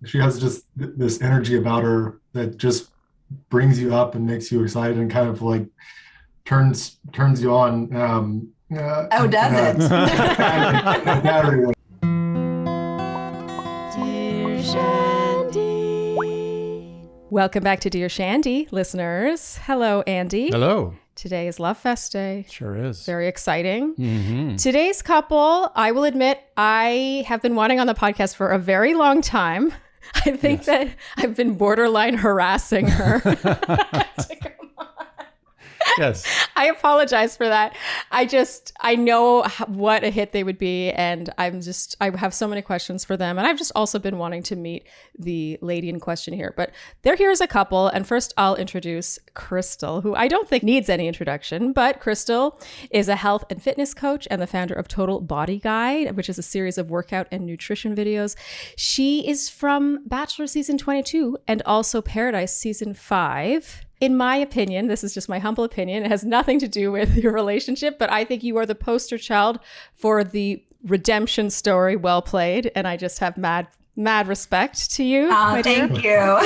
she has just this energy about her that just brings you up and makes you excited and kind of like turns you on. Oh, does it? Battery. Dear Shandy. Welcome back to Dear Shandy, listeners. Hello, Andy. Hello. Today is Love Fest Day. Sure is. Very exciting. Mm-hmm. Today's couple, I will admit, I have been wanting on the podcast for a very long time. I think that I've been borderline harassing her. Yes. I apologize for that. I know what a hit they would be. And I have so many questions for them. And I've just also been wanting to meet the lady in question here. But they're here as a couple. And first I'll introduce Krystal, who I don't think needs any introduction. But Krystal is a health and fitness coach and the founder of Total Body Guide, which is a series of workout and nutrition videos. She is from Bachelor Season 22 and also Paradise Season 5. In my opinion, this is just my humble opinion, it has nothing to do with your relationship, but I think you are the poster child for the redemption story. Well played. And I just have mad respect to you. Thank you.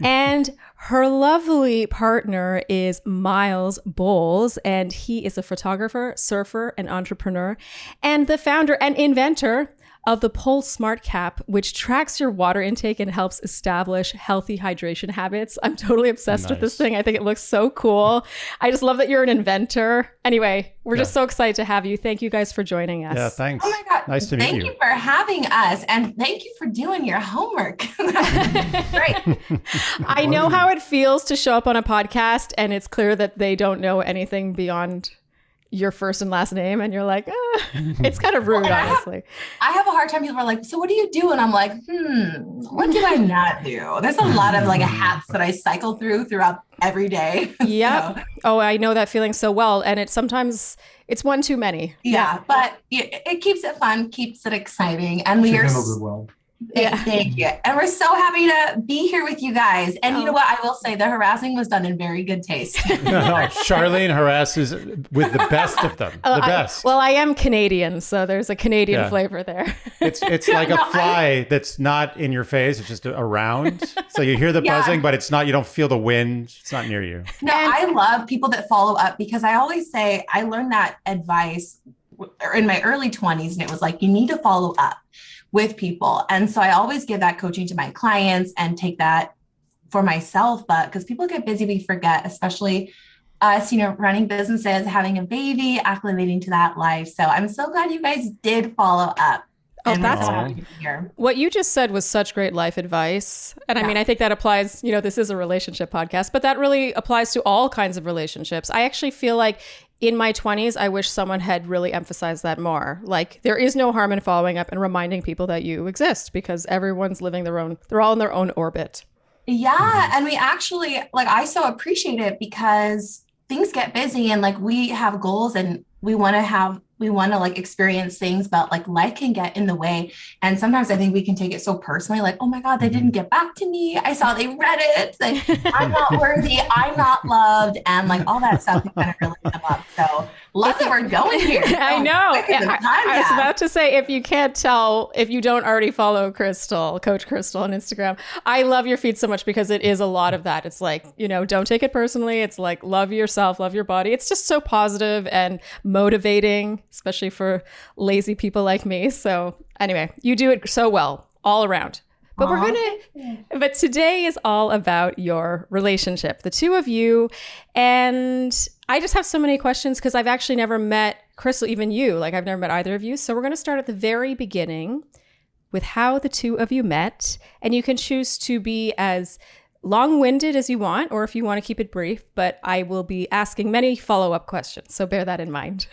And her lovely partner is Miles Bowles, and he is a photographer, surfer, and entrepreneur, and the founder and inventor of the Pulse Smart Cap, which tracks your water intake and helps establish healthy hydration habits. I'm totally obsessed with this thing. I think it looks so cool. I just love that you're an inventor. Anyway, we're just so excited to have you. Thank you guys for joining us. Yeah, thanks. Oh my God. Nice to meet you. Thank you for having us. And thank you for doing your homework. Great. I know how it feels to show up on a podcast and it's clear that they don't know anything beyond your first and last name, and you're like, it's kind of rude, honestly. I have a hard time. People are like, so what do you do? And I'm like, what do I not do? There's a lot of like hats that I cycle throughout every day. Yeah. So. Oh, I know that feeling so well. And it's one too many. Yeah. But it keeps it fun, keeps it exciting. And we handles it well. Thank you. And we're so happy to be here with you guys. And you know what? I will say the harassing was done in very good taste. Sharleen harasses with the best of them. The best. I am Canadian, so there's a Canadian flavor there. It's like a fly that's not in your face. It's just around. So you hear the buzzing, but it's not, you don't feel the wind. It's not near you. No, I love people that follow up because I always say I learned that advice in my early 20s. And it was like, you need to follow up with people. And so I always give that coaching to my clients and take that for myself. But because people get busy, we forget, especially us, running businesses, having a baby, acclimating to that life. So I'm so glad you guys did follow up. Oh, that's what you just said was such great life advice. And I mean, I think that applies, this is a relationship podcast, but that really applies to all kinds of relationships. I actually feel like in my 20s, I wish someone had really emphasized that more. Like, there is no harm in following up and reminding people that you exist because everyone's living they're all in their own orbit. Yeah. And we actually, I so appreciate it because things get busy and we have goals and we want to experience things, but life can get in the way. And sometimes I think we can take it so personally, oh my God, they didn't get back to me. I saw they read it. I'm not worthy. I'm not loved. And all that stuff can kind of really come up. So love that we're going here. I know. I was about to say, if you can't tell, if you don't already follow Krystal, Coach Krystal on Instagram, I love your feed so much because it is a lot of that. It's don't take it personally. It's love yourself, love your body. It's just so positive and motivating, especially for lazy people like me. So anyway, you do it so well all around. But but today is all about your relationship, the two of you. And I just have so many questions because I've actually never met Krystal, even you. I've never met either of you. So we're going to start at the very beginning with how the two of you met. And you can choose to be as long-winded as you want, or if you want to keep it brief, but I will be asking many follow-up questions. So bear that in mind.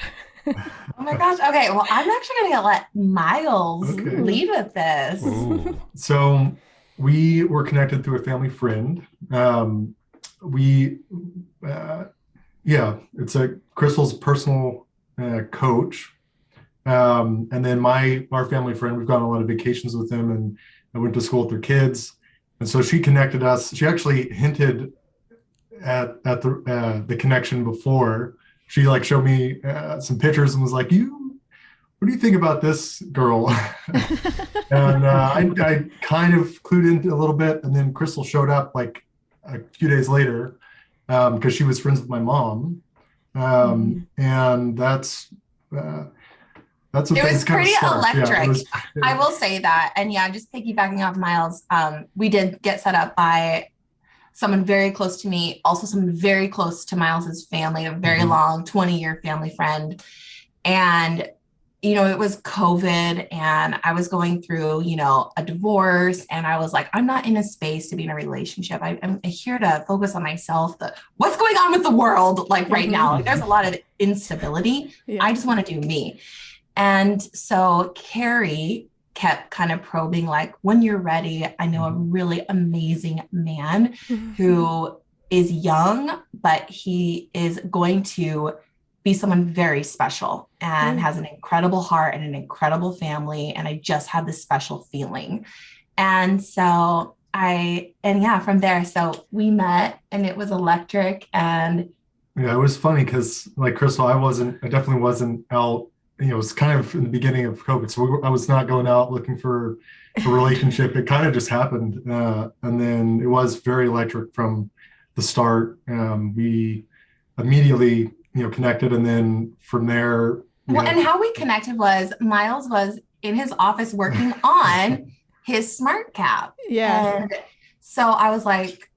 Oh my gosh. Okay. Well, I'm actually going to let Miles lead with this. Ooh. So we were connected through a family friend. It's Krystal's personal coach. And then our family friend, we've gone on a lot of vacations with them and I went to school with their kids. And so she connected us. She actually hinted at the connection before. She showed me some pictures and was like, we what do you think about this girl? And I kind of clued into a little bit. And then Krystal showed up like a few days later because she was friends with my mom. And that's what it was pretty electric. Yeah, I will say that. And yeah, just piggybacking off Miles, we did get set up by someone very close to me, also someone very close to Miles's family, a very long 20-year family friend. And, you know, it was COVID and I was going through, you know, a divorce. And I was like, I'm not in a space to be in a relationship. I'm here to focus on myself. What's going on with the world like right now? Like, there's a lot of instability. Yeah. I just want to do me. And so Carrie kept kind of probing, like, when you're ready, I know a really amazing man who is young, but he is going to be someone very special and has an incredible heart and an incredible family. And I just had this special feeling. And so from there, so we met and it was electric. And yeah, it was funny because like Krystal, I definitely wasn't out. You know, it was kind of in the beginning of COVID. So I was not going out looking for a relationship. It kind of just happened. And then it was very electric from the start. We immediately, you know, connected. And then from there. And how we connected was Miles was in his office working on his smart cap. Yeah. And so I was like,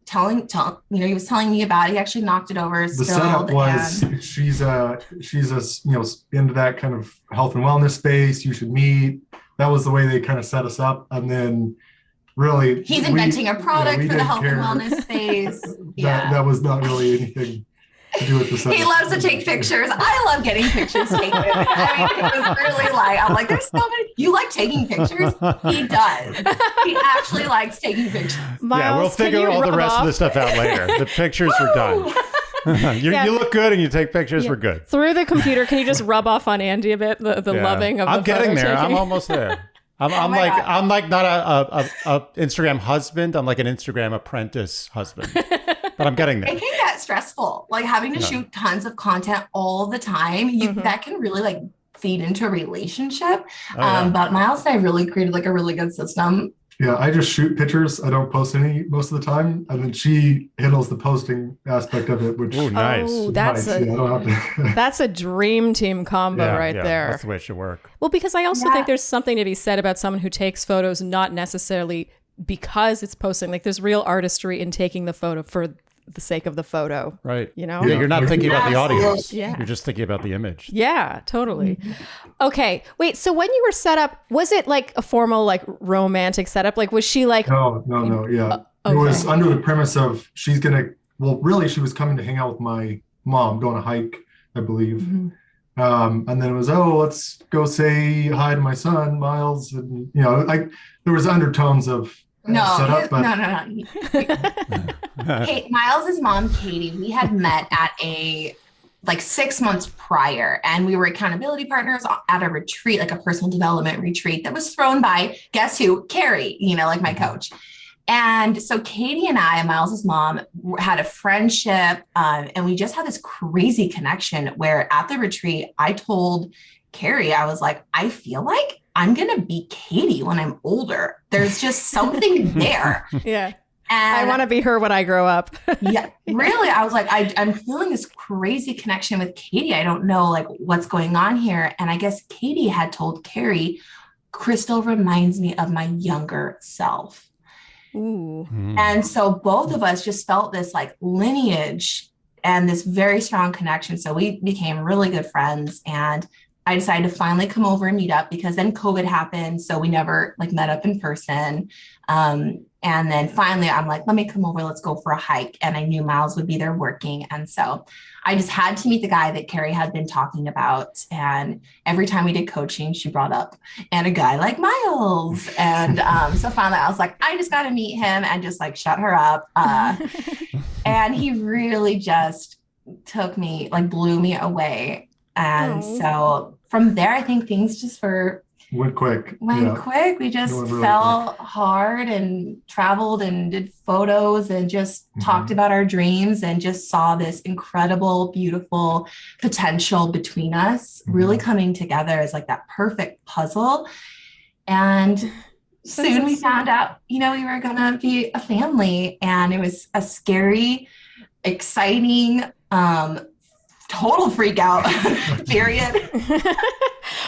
he was telling me about it. He actually knocked it over. The setup was she's you know, into that kind of health and wellness space. You should meet. That was the way they kind of set us up. And then really he's inventing a product for the health and wellness space. That was not really anything to do with the setup. He loves to take pictures. I love getting pictures taken. I mean, it was really like, I'm like, there's so many. You like taking pictures? He does. He actually likes taking pictures. Miles, we'll figure all the rest of the stuff out later. The pictures are done. You look good and you take pictures. We're good. Through the computer, can you just rub off on Andy a bit? The loving of the I'm getting there. taking? I'm almost there. I'm like not a Instagram husband. I'm like an Instagram apprentice husband. But I'm getting there. It can get stressful, like having to shoot tons of content all the time. That can really like feed into a relationship. But Miles and I really created like a really good system. Yeah, I just shoot pictures. I don't post any most of the time, and then she handles the posting aspect of it, which nice. Oh, that's that's a dream team combo there. That's the way it should work. Well, because I also think there's something to be said about someone who takes photos, not necessarily because it's posting. Like, there's real artistry in taking the photo for the sake of the photo. Right. You know? Yeah, you're not thinking about the audience. Yeah. You're just thinking about the image. Yeah, totally. Okay. Wait, so when you were set up, was it like a formal, like romantic setup? Like, was she like... No. Yeah. It was under the premise of she was coming to hang out with my mom, go on a hike, I believe. And then it was, let's go say hi to my son, Miles. And, you know, there was undertones of setup. But... No. Miles's mom, Katie, we had met at like 6 months prior, and we were accountability partners at a retreat, like a personal development retreat that was thrown by, guess who? Carrie, you know, like my coach. And so Katie and I, Miles's mom, had a friendship, and we just had this crazy connection where at the retreat, I told Carrie, I was like, I feel like I'm going to be Katie when I'm older. There's just something there. Yeah. And I want to be her when I grow up. Yeah, really. I was like, I'm feeling this crazy connection with Katie. I don't know like what's going on here. And I guess Katie had told Carrie, Krystal reminds me of my younger self. Ooh. And so both of us just felt this like lineage and this very strong connection. So we became really good friends, and I decided to finally come over and meet up because then COVID happened. So we never like met up in person. And then finally I'm like, let me come over, let's go for a hike. And I knew Miles would be there working. And so I just had to meet the guy that Carrie had been talking about. And every time we did coaching, she brought up, and a guy like Miles. And so finally I was like, I just got to meet him and just like shut her up. And he really just took me, like blew me away. And so from there, I think things just were went quick. Quick. We just really fell hard and traveled and did photos and just talked about our dreams and just saw this incredible, beautiful potential between us really coming together as like that perfect puzzle. And soon we found out, we were going to be a family, and it was a scary, exciting, total freak out period.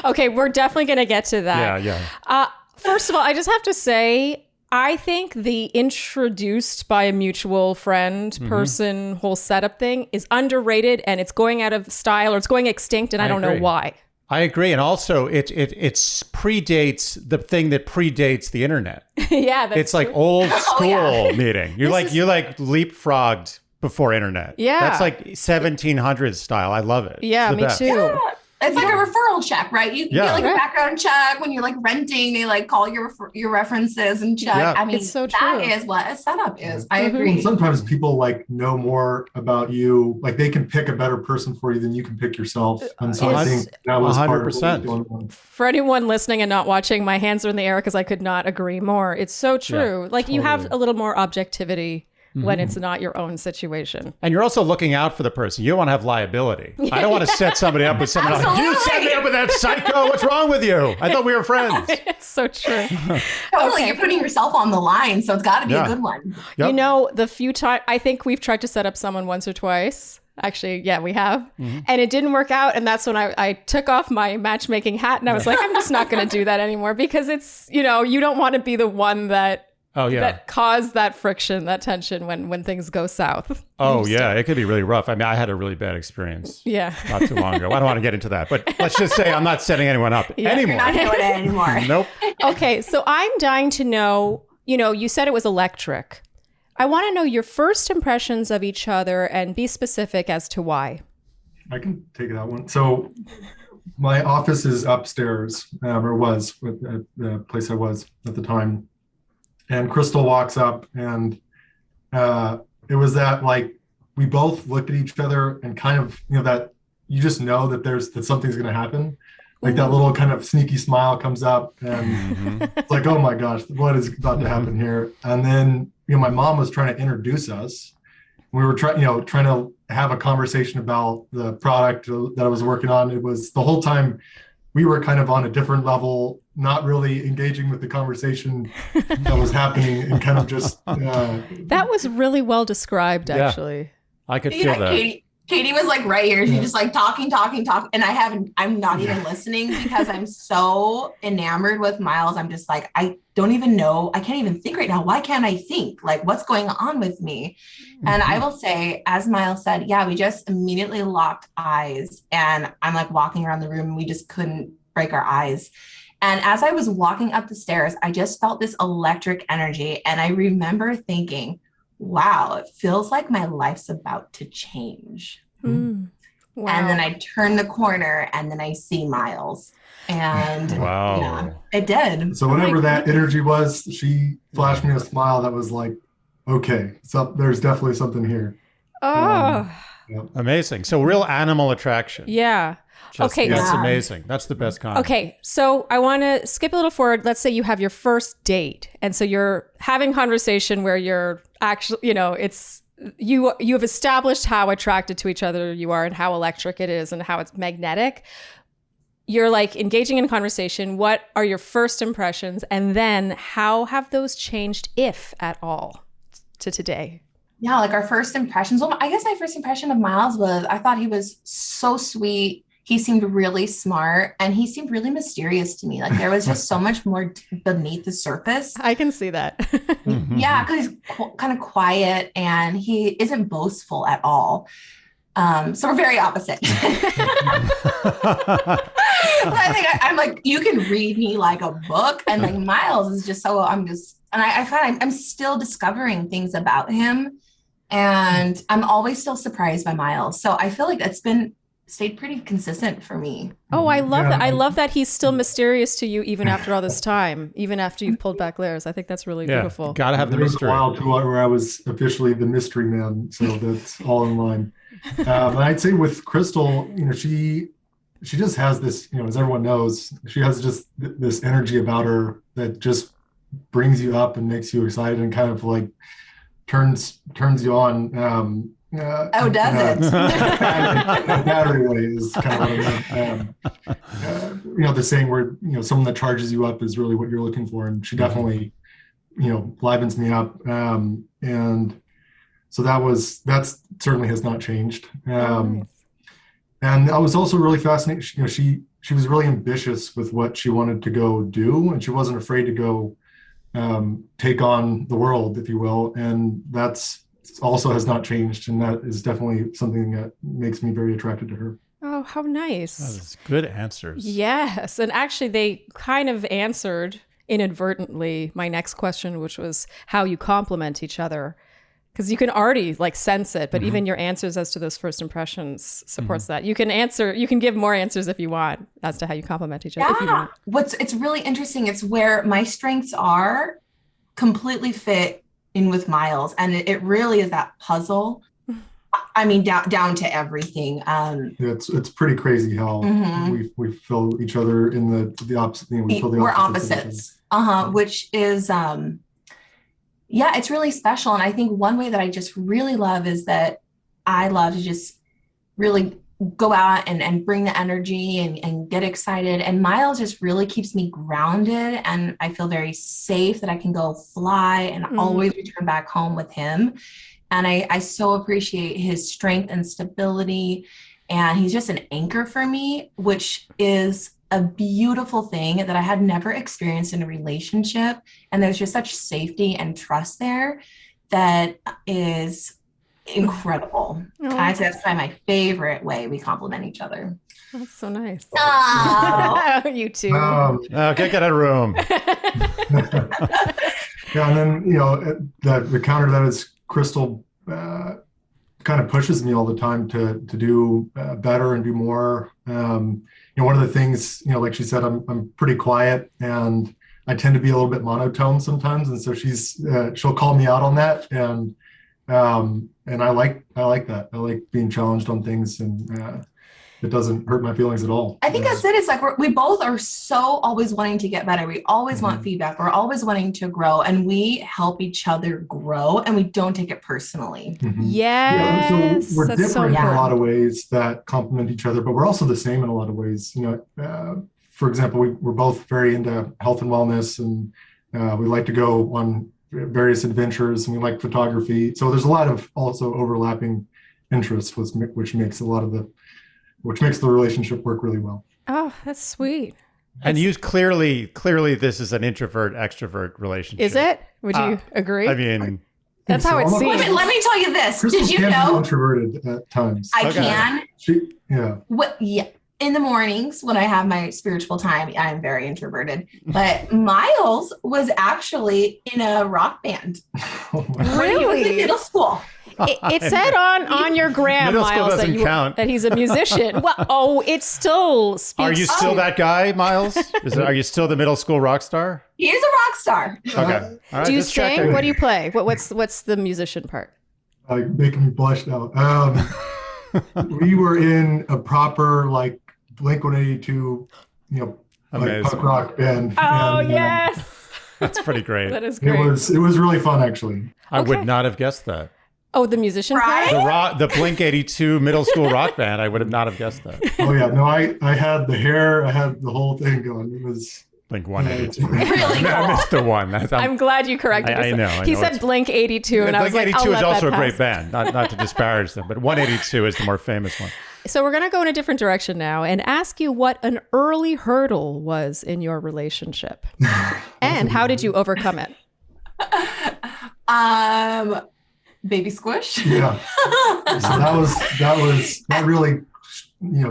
Okay, we're definitely going to get to that. Yeah. First of all, I just have to say, I think the introduced by a mutual friend person whole setup thing is underrated, and it's going out of style, or it's going extinct, and I don't know why. I agree. And also it predates the thing that predates the internet. Yeah, that's it's like old school meeting. You leapfrogged before internet. Yeah. That's like 1700s style. I love it. Yeah, me too. Yeah. It's like a referral check, right? You get like a background check when you're like renting. They like call your references and check. Yeah. I mean, it's so true. That is what a setup is. I agree. And sometimes people like know more about you. Like they can pick a better person for you than you can pick yourself. And so I think that was 100%. For anyone listening and not watching, my hands are in the air because I could not agree more. It's so true. Yeah, like you have a little more objectivity when it's not your own situation. And you're also looking out for the person. You don't want to have liability. I don't want to set somebody up with someone else. You set me up with that psycho. What's wrong with you? I thought we were friends. It's so true. Totally. You're putting yourself on the line, so it's got to be a good one. Yep. The few times, I think we've tried to set up someone once or twice. Actually, yeah, we have. And it didn't work out. And that's when I took off my matchmaking hat and I was like, I'm just not going to do that anymore, because it's, you don't want to be the one that caused that friction, that tension when things go south. Oh, yeah. It could be really rough. I mean, I had a really bad experience not too long ago. I don't want to get into that, but let's just say I'm not setting anyone up anymore. You're not doing it anymore. Nope. Okay, so I'm dying to know, you said it was electric. I want to know your first impressions of each other and be specific as to why. I can take that one. So my office is upstairs, or was at the place I was at the time. And Krystal walks up, and it was that like we both looked at each other and kind of that you just know that something's going to happen. Like that little kind of sneaky smile comes up, and it's like, oh my gosh, what is about to happen here? And then my mom was trying to introduce us. We were trying to have a conversation about the product that I was working on. It was the whole time we were kind of on a different level, not really engaging with the conversation that was happening, and kind of just. That was really well described, actually. I could feel that. Katie was like right here. She's just like talking. And I'm not even listening because I'm so enamored with Miles. I'm just like, I don't even know. I can't even think right now. Why can't I think? Like, what's going on with me? And I will say, as Miles said, we just immediately locked eyes, and I'm like walking around the room and we just couldn't break our eyes. And as I was walking up the stairs, I just felt this electric energy. And I remember thinking, wow, it feels like my life's about to change. Wow. And then I turn the corner and then I see Miles. And it did. So whatever that energy was, she flashed me a smile that was like, okay, so there's definitely something here. Amazing. So real animal attraction. Yeah. That's amazing. That's the best kind. Okay, so I want to skip a little forward. Let's say you have your first date, and so you're having conversation where you're actually, it's you have established how attracted to each other you are and how electric it is and how it's magnetic. You're like engaging in conversation. What are your first impressions, and then how have those changed, if at all, to today? Yeah, like our first impressions. Well, I guess my first impression of Miles was I thought he was so sweet. He seemed really smart, and he seemed really mysterious to me. Like there was just so much more beneath the surface. I can see that. Yeah, because he's kind of quiet and he isn't boastful at all. So we're very opposite. But I think I'm like, you can read me like a book, and like Miles is just so I find I'm still discovering things about him, and I'm always still surprised by Miles. So I feel like it's stayed pretty consistent for me. Oh, I love that. I love that he's still mysterious to you even after all this time, even after you've pulled back layers. I think that's really beautiful. Gotta have the mystery. There was a while where I was officially the mystery man, so that's all in line. But I'd say with Krystal, she she just has this, as everyone knows, she has just this energy about her that just brings you up and makes you excited and kind of like turns you on. Does it? In a battery way is kind of what I meant. The saying where, someone that charges you up is really what you're looking for. And she definitely, livens me up. And so that certainly has not changed. Nice. And I was also really fascinated. She was really ambitious with what she wanted to go do, and she wasn't afraid to go take on the world, if you will. And that's also has not changed. And that is definitely something that makes me very attracted to her. Oh, how nice. That's good answers. Yes. And actually, they kind of answered inadvertently my next question, which was how you complement each other. Because you can already like sense it, but even your answers as to those first impressions supports that. You can give more answers if you want as to how you complement each other. Yeah. It's really interesting. It's where my strengths are completely fit in with Miles. And it really is that puzzle. I mean, down to everything. It's pretty crazy how we fill each other in the opposite. We fill the we're opposites. Which is it's really special. And I think one way that I just really love is that I love to just really go out and bring the energy and get excited. And Miles just really keeps me grounded, and I feel very safe that I can go fly and always return back home with him. And I so appreciate his strength and stability. And he's just an anchor for me, which is a beautiful thing that I had never experienced in a relationship. And there's just such safety and trust there that is incredible. I'd say that's probably my favorite way we complement each other. That's so nice. Oh. You too. Okay, get a room. And then, the counter to that is Krystal kind of pushes me all the time to do better and do more. One of the things, like she said, I'm pretty quiet and I tend to be a little bit monotone sometimes. And so she'll call me out on that. And I like that. I like being challenged on things, and it doesn't hurt my feelings at all. I think that's it. It's like we both are so always wanting to get better. We always want feedback. We're always wanting to grow, and we help each other grow, and we don't take it personally. Yes. So we're different in a lot of ways that complement each other, but we're also the same in a lot of ways. For example, we're both very into health and wellness, and we like to go on various adventures, and we like photography. So there's a lot of also overlapping interests, which makes the relationship work really well. Oh, that's sweet. And you clearly this is an introvert extrovert relationship. Is it? Would you agree? I mean, that's how it seems. Let me tell you this. Krystal Did you can know? be introverted at times. I can. Yeah. In the mornings when I have my spiritual time, I'm very introverted. But Miles was actually in a rock band. When he was in middle school. It said on your gram, Miles, that he's a musician. Well, it still speaks. Are you still that guy, Miles? Are you still the middle school rock star? He is a rock star. Okay. All right, do you sing? What do you play? What's the musician part? Making me blush now. We were in a proper Blink-182, punk rock band. Oh, yes. That's pretty great. That is great. It was really fun, actually. I would not have guessed that. Oh, the musician part? The Blink-182 middle school rock band. I would have not have guessed that. Oh yeah, no, I had the hair, I had the whole thing going. It was Blink-182. Really cool. I missed the one. I'm glad you corrected me. I know. He said Blink-182, and I was like, Blink-182 is also a great band. Not to disparage them, but 182 is the more famous one. So we're going to go in a different direction now and ask you what an early hurdle was in your relationship, and how did you overcome it? Baby squish. Yeah. So that really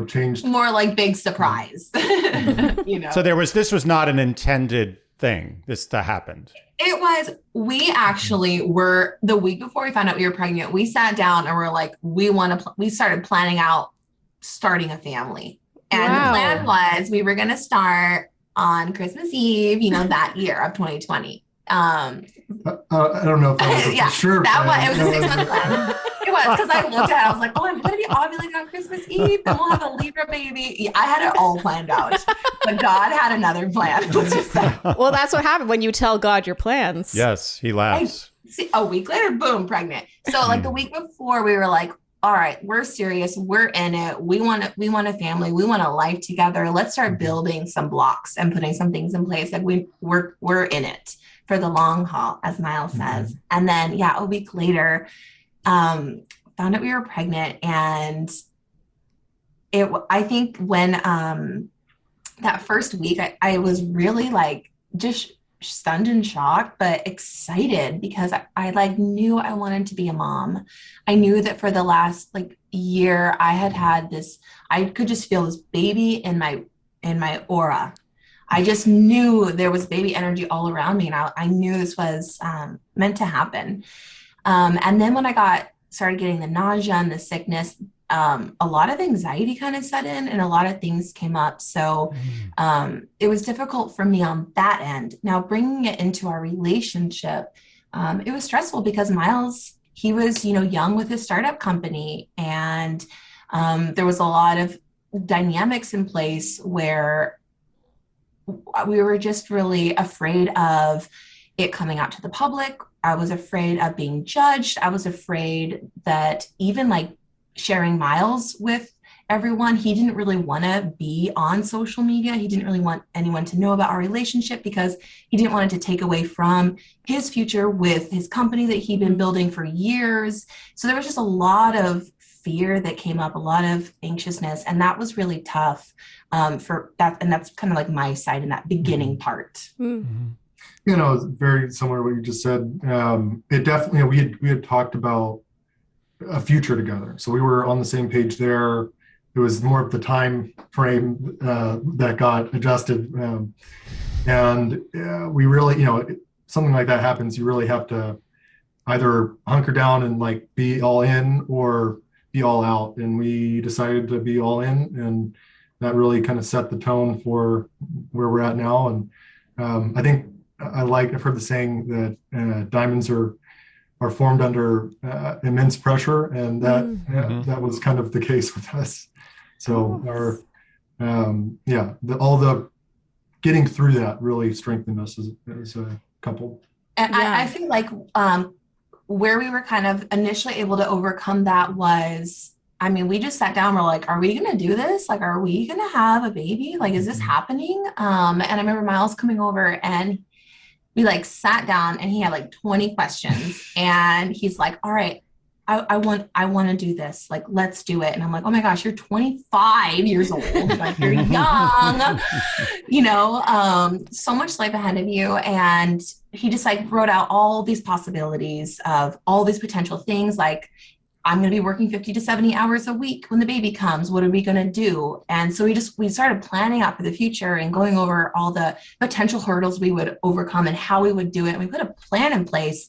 changed. More like big surprise. So this was not an intended thing. This happened. It was. We actually were, the week before we found out we were pregnant, we sat down and we're like, we started planning out starting a family. And the plan was we were going to start on Christmas Eve, that year of 2020. That I don't know if that was a for sure. It was a 6-month plan. It was, because I looked at it, I was like, oh, I'm going to be ovulating on Christmas Eve, and we'll have a Libra baby. I had it all planned out, but God had another plan. Let's just say. Well, that's what happened when you tell God your plans. Yes, he laughs. See, a week later, boom, pregnant. So like the week before, we were like, all right, we're serious. We're in it. We want a family. We want a life together. Let's start building some blocks and putting some things in place. Like we're in it for the long haul, as Miles says. And then, a week later, found out we were pregnant. And I think when that first week, I was really like just stunned and shocked, but excited, because I like knew I wanted to be a mom. I knew that for the last like year, I had this, I could just feel this baby in my aura. I just knew there was baby energy all around me. And I knew this was meant to happen. And then when I started getting the nausea and the sickness, a lot of anxiety kind of set in, and a lot of things came up. So it was difficult for me on that end. Now, bringing it into our relationship, it was stressful because Miles, he was, young with his startup company. And there was a lot of dynamics in place where we were just really afraid of it coming out to the public. I was afraid of being judged. I was afraid that even like sharing Miles with everyone, he didn't really want to be on social media. He didn't really want anyone to know about our relationship, because he didn't want it to take away from his future with his company that he'd been building for years. So there was just a lot of fear that came up, a lot of anxiousness, and that was really tough for that. And that's kind of like my side in that beginning part. Very similar to what you just said. It definitely, we had talked about a future together. So we were on the same page there. It was more of the time frame that got adjusted. And we really, something like that happens, you really have to either hunker down and like be all in or be all out. And we decided to be all in, and that really kind of set the tone for where we're at now. And I think I've heard the saying that diamonds are formed under immense pressure, and that was kind of the case with us. So all the getting through that really strengthened us as a couple. And I feel like where we were kind of initially able to overcome that was, we just sat down, we're like, are we going to do this? Like, are we going to have a baby? Like, is this happening? And I remember Miles coming over, and we like sat down, and he had like 20 questions, and he's like, all right, I want to do this. Like, let's do it. And I'm like, oh my gosh, you're 25 years old. Like, you're young, so much life ahead of you. And he just like wrote out all these possibilities of all these potential things. Like, I'm going to be working 50 to 70 hours a week when the baby comes. What are we going to do? And so we started planning out for the future and going over all the potential hurdles we would overcome and how we would do it. And we put a plan in place.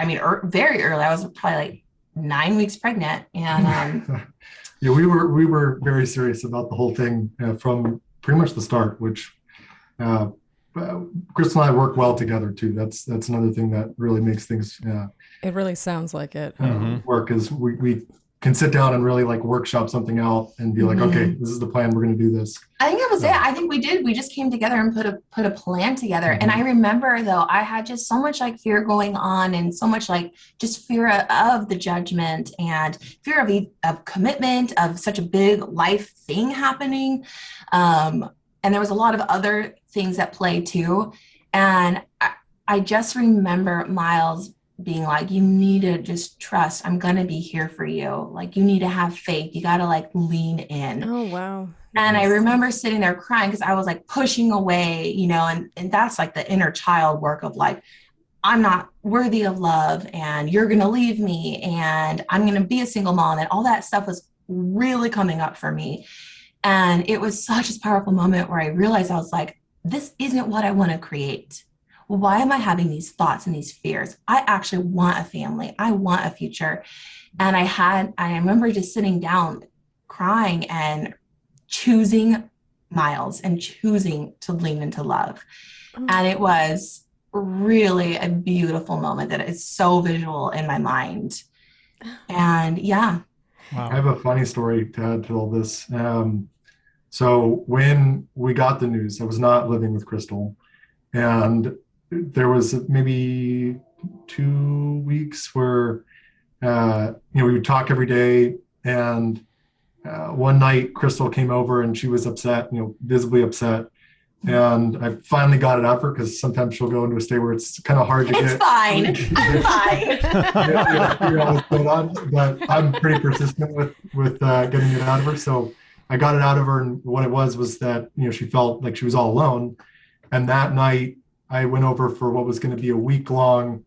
Very early. I was probably like 9 weeks pregnant. And we were very serious about the whole thing from pretty much the start, which Krystal and I work well together too. That's another thing that really makes things it really sounds like it work, is we can sit down and really like workshop something out and be like, okay, this is the plan, we're going to do this. I think that was it. I think we did. We just came together and put a plan together. And I remember though, I had just so much like fear going on, and so much like just fear of the judgment, and fear of commitment, of such a big life thing happening. And there was a lot of other things at play too. And I just remember Miles being like, you need to just trust, I'm going to be here for you. Like, you need to have faith. You got to like lean in. Oh, wow. And I remember sitting there crying, because I was like pushing away, and that's like the inner child work of like, I'm not worthy of love, and you're going to leave me, and I'm going to be a single mom. And all that stuff was really coming up for me. And it was such a powerful moment where I realized, I was like, this isn't what I want to create. Why am I having these thoughts and these fears? I actually want a family. I want a future. And I remember just sitting down crying and choosing Miles and choosing to lean into love. And it was really a beautiful moment that is so visual in my mind. And yeah. Wow. I have a funny story to add to all this. So when we got the news, I was not living with Krystal, and there was maybe 2 weeks where we would talk every day, and one night Krystal came over and she was upset, visibly upset. And I finally got it out of her, because sometimes she'll go into a state where it's kind of hard to get. It's fine. I'm fine. Figure out what's going on. But I'm pretty persistent with getting it out of her. So I got it out of her, and what it was that she felt like she was all alone. And that night I went over for what was going to be a week-long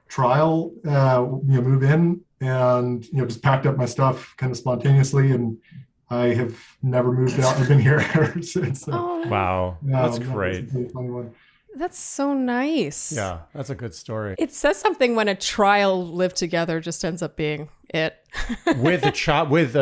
trial, move in, and just packed up my stuff kind of spontaneously, and I have never moved out. I've been here ever since. So, wow, that's great. That's a funny one. That's so nice. Yeah, that's a good story. It says something when a trial lived together just ends up being it. With a child, with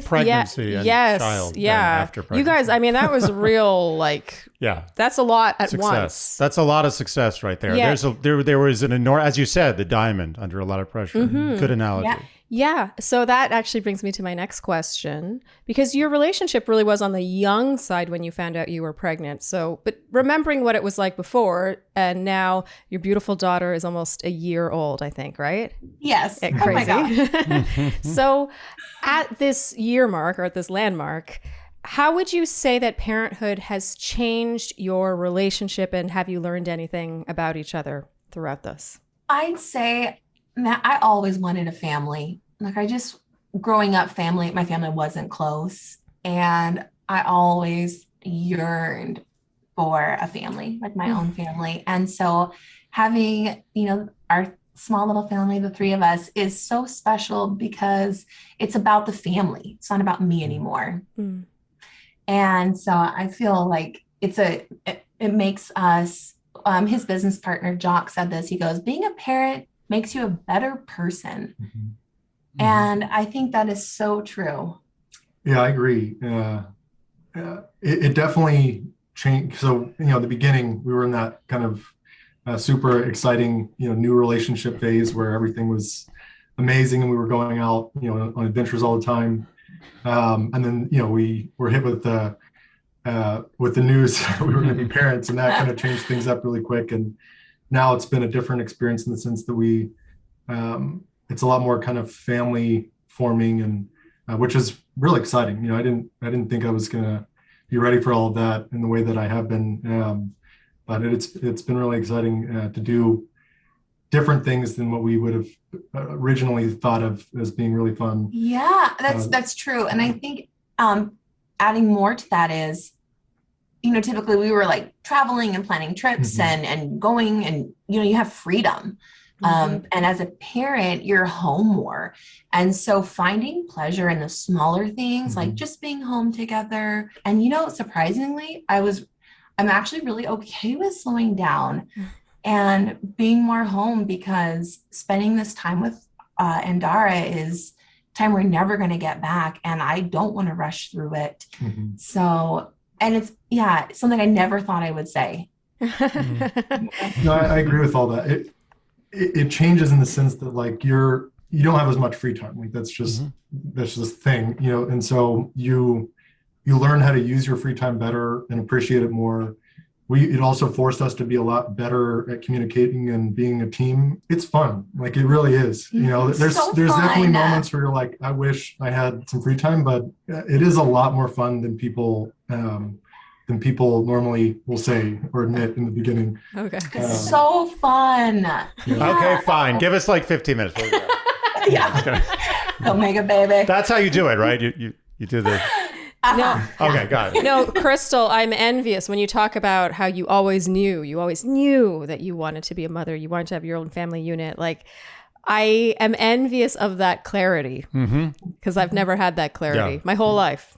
pregnancy and child. Yeah. After pregnancy. You guys, I mean, that was real, that's a lot at success. once. That's a lot of success right there. Yeah. There was an enormous, as you said, the diamond under a lot of pressure. Mm-hmm. Good analogy. Yeah. So that actually brings me to my next question, because your relationship really was on the young side when you found out you were pregnant. So, but remembering what it was like before, and now your beautiful daughter is almost a year old, I think, right? Yes. Crazy. Oh my gosh. So at this year mark, or at this landmark, how would you say that parenthood has changed your relationship, and have you learned anything about each other throughout this? I'd say, Matt, I always wanted a family. Growing up, my family wasn't close, and I always yearned for a family, like my own family. And so having, our small little family, the three of us, is so special, because it's about the family. It's not about me anymore. Mm. And so I feel like it makes us, his business partner, Jock, said this. He goes, being a parent makes you a better person. Mm-hmm. And I think that is so true. Yeah, I agree. It definitely changed. So, at the beginning, we were in that kind of super exciting, new relationship phase where everything was amazing, and we were going out, on adventures all the time. And then, we were hit with the news we were going to be parents, and that kind of changed things up really quick. And now it's been a different experience in the sense that it's a lot more kind of family forming, and which is really exciting. I didn't think I was going to be ready for all of that in the way that I have been. But it's been really exciting to do different things than what we would have originally thought of as being really fun. Yeah, that's true. And I think adding more to that is, typically we were like traveling and planning trips, mm-hmm. and going, and, you have freedom. Mm-hmm. And as a parent, you're home more. And so finding pleasure in the smaller things, mm-hmm. like just being home together. And, surprisingly, I'm actually really okay with slowing down and being more home, because spending this time with Andara is time we're never going to get back. And I don't want to rush through it. Mm-hmm. So, and it's something I never thought I would say. Mm-hmm. No, I agree with all that. It changes in the sense that you don't have as much free time. That's just the thing, and so you learn how to use your free time better and appreciate it more. It also forced us to be a lot better at communicating and being a team. It's fun. It really is. There's definitely moments where you're like, I wish I had some free time, but it is a lot more fun than people normally will say or admit in the beginning. Okay. It's so fun. Yeah. Okay, fine. Give us 15 minutes. Yeah. Don't make a baby. That's how you do it, right? You do the... No. Okay, got it. No, Krystal, I'm envious when you talk about how you always knew that you wanted to be a mother. You wanted to have your own family unit. I am envious of that clarity, because I've never had that clarity my whole life.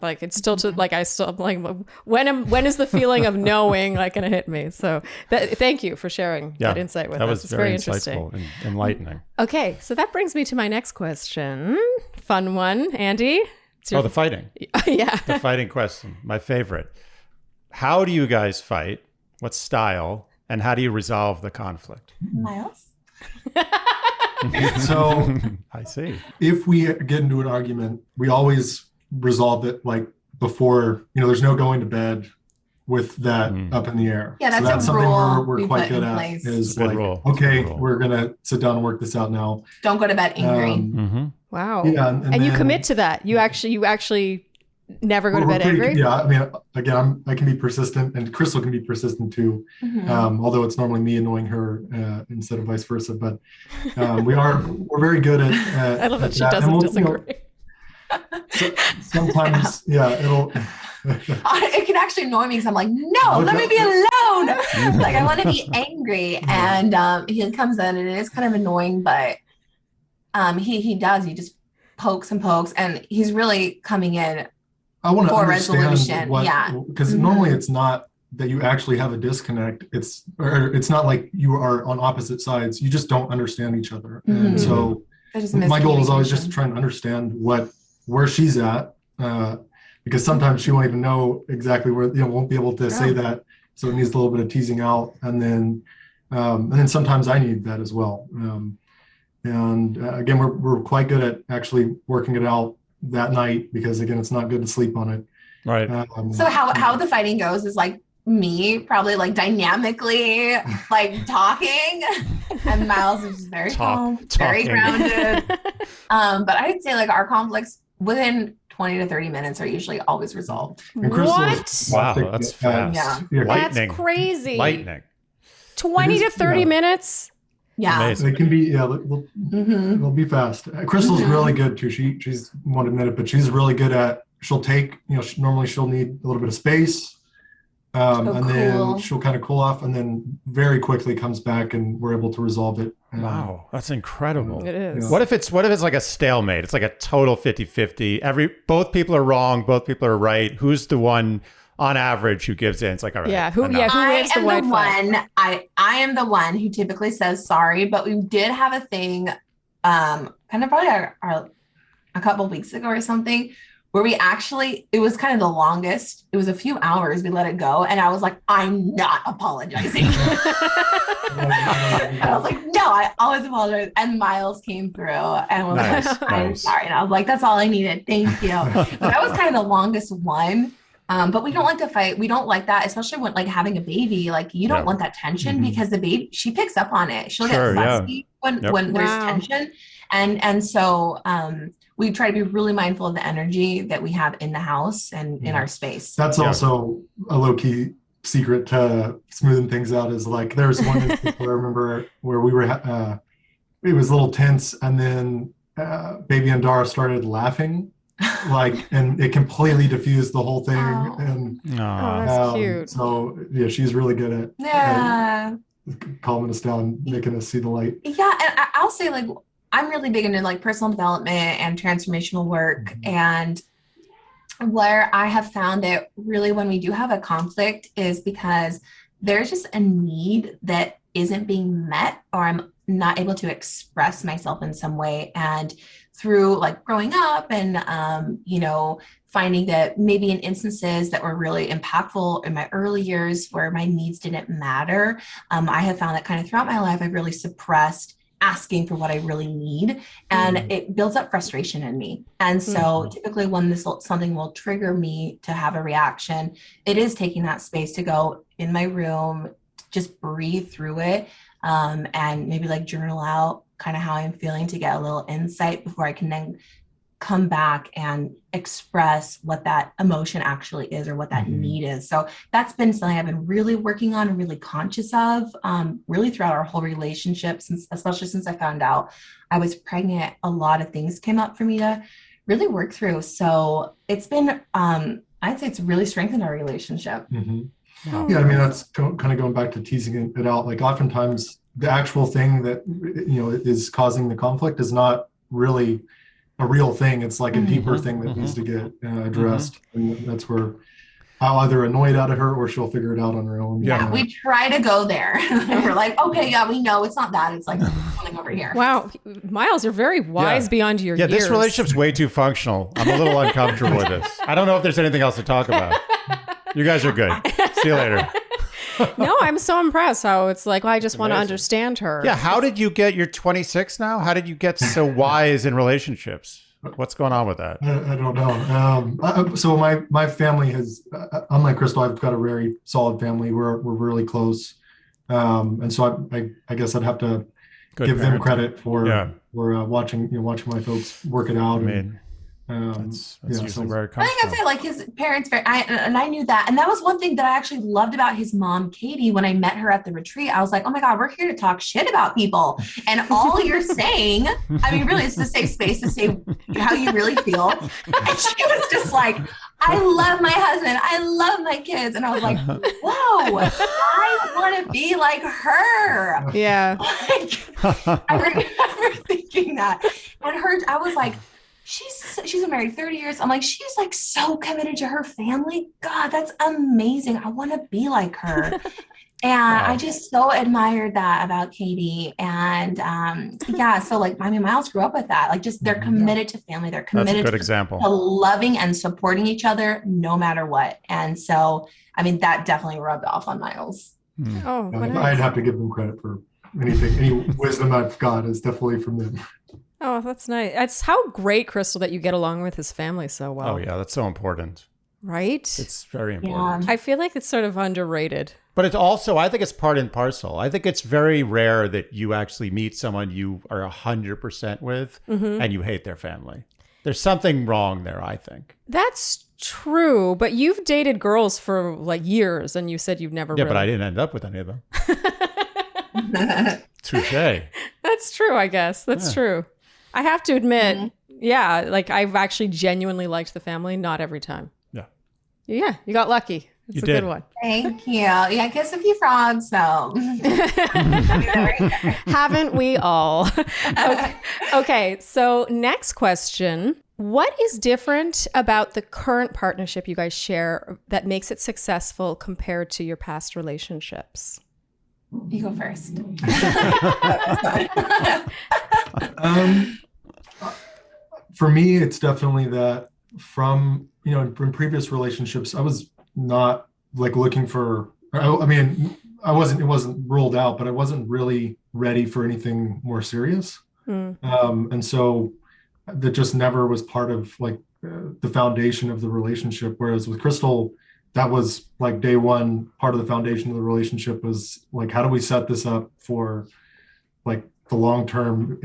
It's still when is the feeling of knowing going to hit me? So thank you for sharing that insight with us. Was it's very interesting. Insightful and enlightening. Okay, so that brings me to my next question. Fun one, Andy. The fighting. Yeah. The fighting question, my favorite. How do you guys fight? What style? And how do you resolve the conflict? Miles? So I see. if we get into an argument, we always resolve it like before, there's no going to bed with that up in the air. Yeah, that's, so that's a something rule we're quite good at is good like, rule. okay, Good rule. we're going to sit down and work this out now. Don't go to bed angry. Wow. Yeah, and you commit to that. You actually never go to bed angry? Yeah, I mean, again, I can be persistent, and Krystal can be persistent too. Although it's normally me annoying her instead of vice versa. But we're very good at. I love that she doesn't disagree. Sometimes, it'll. It can actually annoy me because I'm like, no, let me be alone. Like I want to be angry, and he comes in, and it is kind of annoying, but he just pokes and pokes, and he's really coming in. I want to for understand resolution. Because normally it's not that you actually have a disconnect. It's not like you are on opposite sides. You just don't understand each other. And so my goal is always just to try and understand where she's at, because sometimes she won't even know exactly where, won't be able to say that. So it needs a little bit of teasing out, and then sometimes I need that as well. Again, we're quite good at actually working it out that night, because again, it's not good to sleep on it. Right. So how the fighting goes is like me probably like dynamically like talking, and Miles is just very calm, very grounded. But I'd say like our conflicts within 20 to 30 minutes are usually always resolved. What? Wow, that's fast. Yeah. Lightning. That's crazy. Lightning. 20 to 30 minutes? Yeah. Amazing. It can be, it'll be fast. Krystal's really good too. She's won't admit it, but she's really good at, she'll take, normally she'll need a little bit of space. Then she'll kind of cool off, and then very quickly comes back, and we're able to resolve it. Wow, that's incredible. It is. What if it's like a stalemate? It's like a total 50-50. Both people are wrong, both people are right. Who's the one on average who gives in? It's like, all right. Who wins the white flag? I am the one who typically says sorry, but we did have a thing kind of probably a couple of weeks ago or something, where we actually, it was kind of the longest. It was a few hours. We let it go. And I was like, I'm not apologizing. And I was like, no, I always apologize. And Miles came through and was like, I'm sorry. And I was like, that's all I needed. Thank you. But that was kind of the longest one. But we don't like to fight. We don't like that, especially when like having a baby. Like you don't want that tension, because the baby, she picks up on it. She'll get fussy when there's tension. And so we try to be really mindful of the energy that we have in the house and in our space. That's also a low-key secret to smoothing things out, is like there's one instance where I remember where we were it was a little tense, and then baby and Dara started laughing, and it completely diffused the whole thing. And that's cute. So she's really good at calming us down, making us see the light. Yeah, and I'll say like I'm really big into like personal development and transformational work. And where I have found it really when we do have a conflict is because there's just a need that isn't being met, or I'm not able to express myself in some way. And through like growing up and, finding that maybe in instances that were really impactful in my early years where my needs didn't matter, I have found that kind of throughout my life, I've really suppressed asking for what I really need, and it builds up frustration in me. And so typically when something will trigger me to have a reaction, it is taking that space to go in my room, just breathe through it, and maybe like journal out kind of how I'm feeling to get a little insight before I can then come back and express what that emotion actually is or what that need is. So that's been something I've been really working on and really conscious of, really throughout our whole relationship, especially since I found out I was pregnant. A lot of things came up for me to really work through. So it's been, I'd say it's really strengthened our relationship. Wow. Yeah, I mean, that's kind of going back to teasing it out. Like oftentimes the actual thing that, is causing the conflict is not really a real thing. It's like a deeper thing that needs to get addressed. And that's where I'll either annoy it out of her or she'll figure it out on her own. Yeah, we try to go there. And we're like, okay, yeah, we know it's not that. It's like something over here. Wow. Miles, you're very wise beyond your years. Yeah, this relationship's way too functional. I'm a little uncomfortable with this. I don't know if there's anything else to talk about. You guys are good. See you later. No, I'm so impressed how it's like, well, I just want to Amazing. understand her. Yeah. How did you get, you're 26 now? How did you get so wise in relationships? What's going on with that? I don't know. So my family has, unlike Krystal, I've got a very solid family. We're really close, and so I guess I'd have to give them credit for watching my folks work it out. I mean, that's usually where it comes I think I'd say like his parents, I knew that. And that was one thing that I actually loved about his mom, Katie, when I met her at the retreat. I was like, oh my God, we're here to talk shit about people. And all you're saying, I mean, really, it's a safe space to say how you really feel. And she was just like, I love my husband. I love my kids. And I was like, whoa, I want to be like her. Yeah. Like, I remember thinking that. And I was like, she's been married 30 years. I'm like, she's like so committed to her family. God, that's amazing. I want to be like her. And I just so admired that about Katie. And so like, I mean, Miles grew up with that. Like just they're committed to family. They're committed to loving and supporting each other no matter what. And so, I mean, that definitely rubbed off on Miles. Oh, I'd have to give them credit for anything. Any wisdom I've got is definitely from them. Oh, that's nice. It's how great, Krystal, that you get along with his family so well. Oh, yeah. That's so important. Right? It's very important. I feel like it's sort of underrated. But it's also, I think it's part and parcel. I think it's very rare that you actually meet someone you are 100% with and you hate their family. There's something wrong there, I think. That's true. But you've dated girls for like years and you said you've never but I didn't end up with any of them. Touche. That's true, I guess. That's true. I have to admit, like I've actually genuinely liked the family, not every time. Yeah, you got lucky. It's a good one. Thank you. Yeah, I kiss a few frogs, so. Haven't we all? Okay, so next question. What is different about the current partnership you guys share that makes it successful compared to your past relationships? You go first. For me, it's definitely that from in previous relationships, I was not like looking for. I mean, it wasn't ruled out, but I wasn't really ready for anything more serious, and so that just never was part of like the foundation of the relationship. Whereas with Krystal, that was like day one. Part of the foundation of the relationship was like, how do we set this up for like the long term,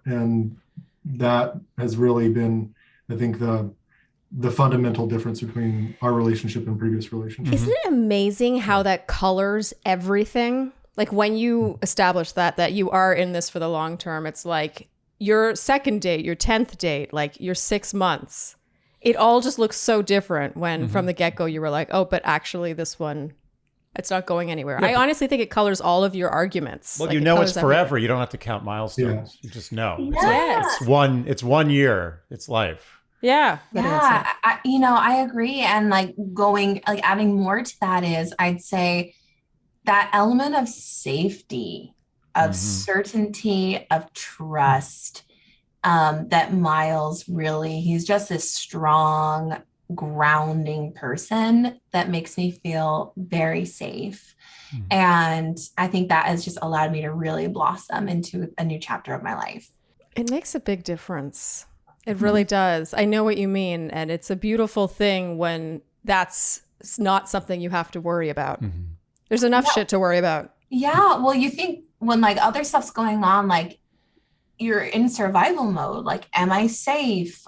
and that has really been, I think, the fundamental difference between our relationship and previous relationships. Isn't it amazing how that colors everything? Like when you establish that you are in this for the long term, it's like your second date, your 10th date, like your 6 months. It all just looks so different when from the get-go you were like, oh, but actually this one, it's not going anywhere. Yeah, I honestly think it colors all of your arguments. Well, like it's forever. Everything. You don't have to count milestones. You just know. Yes. It's 1 year. It's life. Yeah. I agree. And like adding more to that is, I'd say that element of safety, of certainty, of trust, that Miles really, he's just this strong, grounding person that makes me feel very safe. And I think that has just allowed me to really blossom into a new chapter of my life. It makes a big difference. It really does. I know what you mean. And it's a beautiful thing when that's not something you have to worry about. There's enough shit to worry about. Yeah. Well, you think when like other stuff's going on, like you're in survival mode, like, am I safe?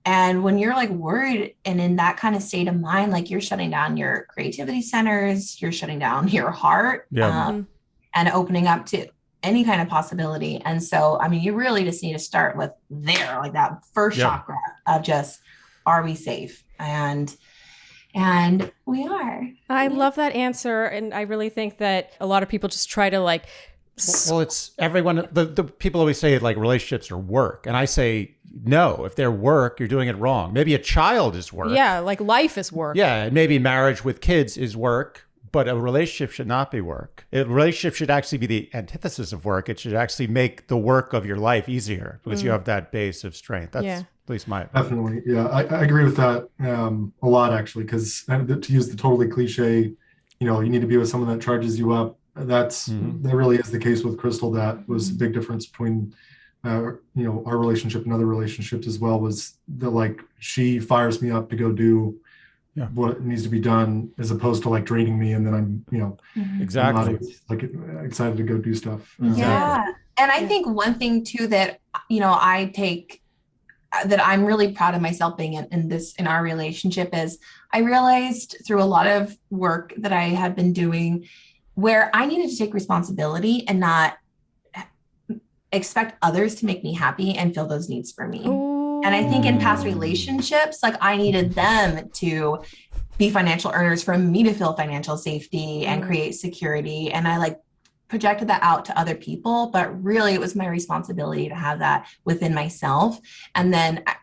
And when you're like worried and in that kind of state of mind, like you're shutting down your creativity centers, you're shutting down your heart and opening up to any kind of possibility. And so, I mean, you really just need to start with like that first chakra of just, are we safe? And we are. I love that answer. And I really think that a lot of people just try to like. Well, it's everyone. The people always say like relationships are work. And I say, no, if they're work, you're doing it wrong. Maybe a child is work. Yeah. Like life is work. Yeah. And maybe marriage with kids is work. But a relationship should not be work. A relationship should actually be the antithesis of work. It should actually make the work of your life easier because you have that base of strength. That's at least my opinion. Definitely. Yeah, I agree with that a lot, actually, because to use the totally cliche you need to be with someone that charges you up. That really is the case with Krystal. That was a big difference between our relationship and other relationships as well, was that like she fires me up to go do what needs to be done, as opposed to like draining me, and then I'm exactly I'm not like excited to go do stuff. Yeah. And I think one thing too that I take that I'm really proud of myself being in our relationship is I realized through a lot of work that I had been doing where I needed to take responsibility and not expect others to make me happy and fill those needs for me. Ooh. And I think in past relationships, like I needed them to be financial earners for me to feel financial safety and create security. And I like projected that out to other people, but really it was my responsibility to have that within myself. And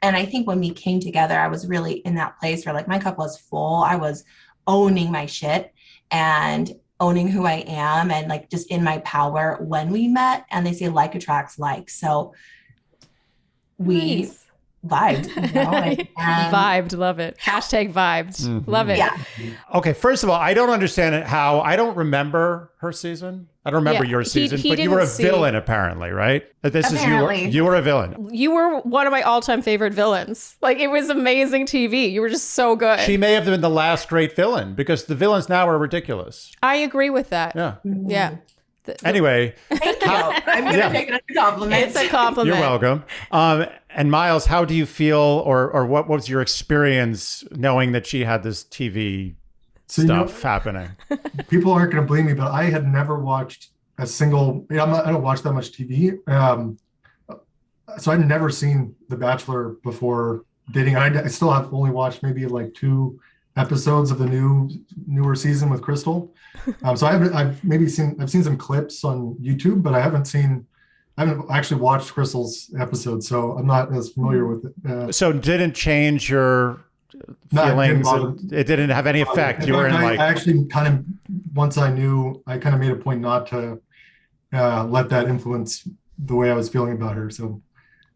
I think when we came together, I was really in that place where like my cup was full. I was owning my shit and owning who I am and like just in my power when we met. And they say like attracts like. So we vibed. Vibed. Love it. Hashtag vibed. Mm-hmm. Love it. Yeah. Okay. First of all, I don't understand how I don't remember her season. I don't remember your season, but you were a villain apparently, right? You were a villain. You were one of my all-time favorite villains. Like it was amazing TV. You were just so good. She may have been the last great villain because the villains now are ridiculous. I agree with that. Yeah. Yeah. Anyway. Thank you. I'm going to take it as a compliment. It's a compliment. You're welcome. And Miles, how do you feel or what was your experience knowing that she had this TV stuff happening? People aren't going to believe me, but I had never watched a single, I don't watch that much TV. So I'd never seen The Bachelor before dating. I still have only watched maybe like 2 episodes of the newer season with Krystal. So I've seen some clips on YouTube, but I haven't actually watched Krystal's episode, so I'm not as familiar with it. So it didn't change your feelings? It didn't have any effect? You were I actually kind of, once I knew, I kind of made a point not to let that influence the way I was feeling about her. So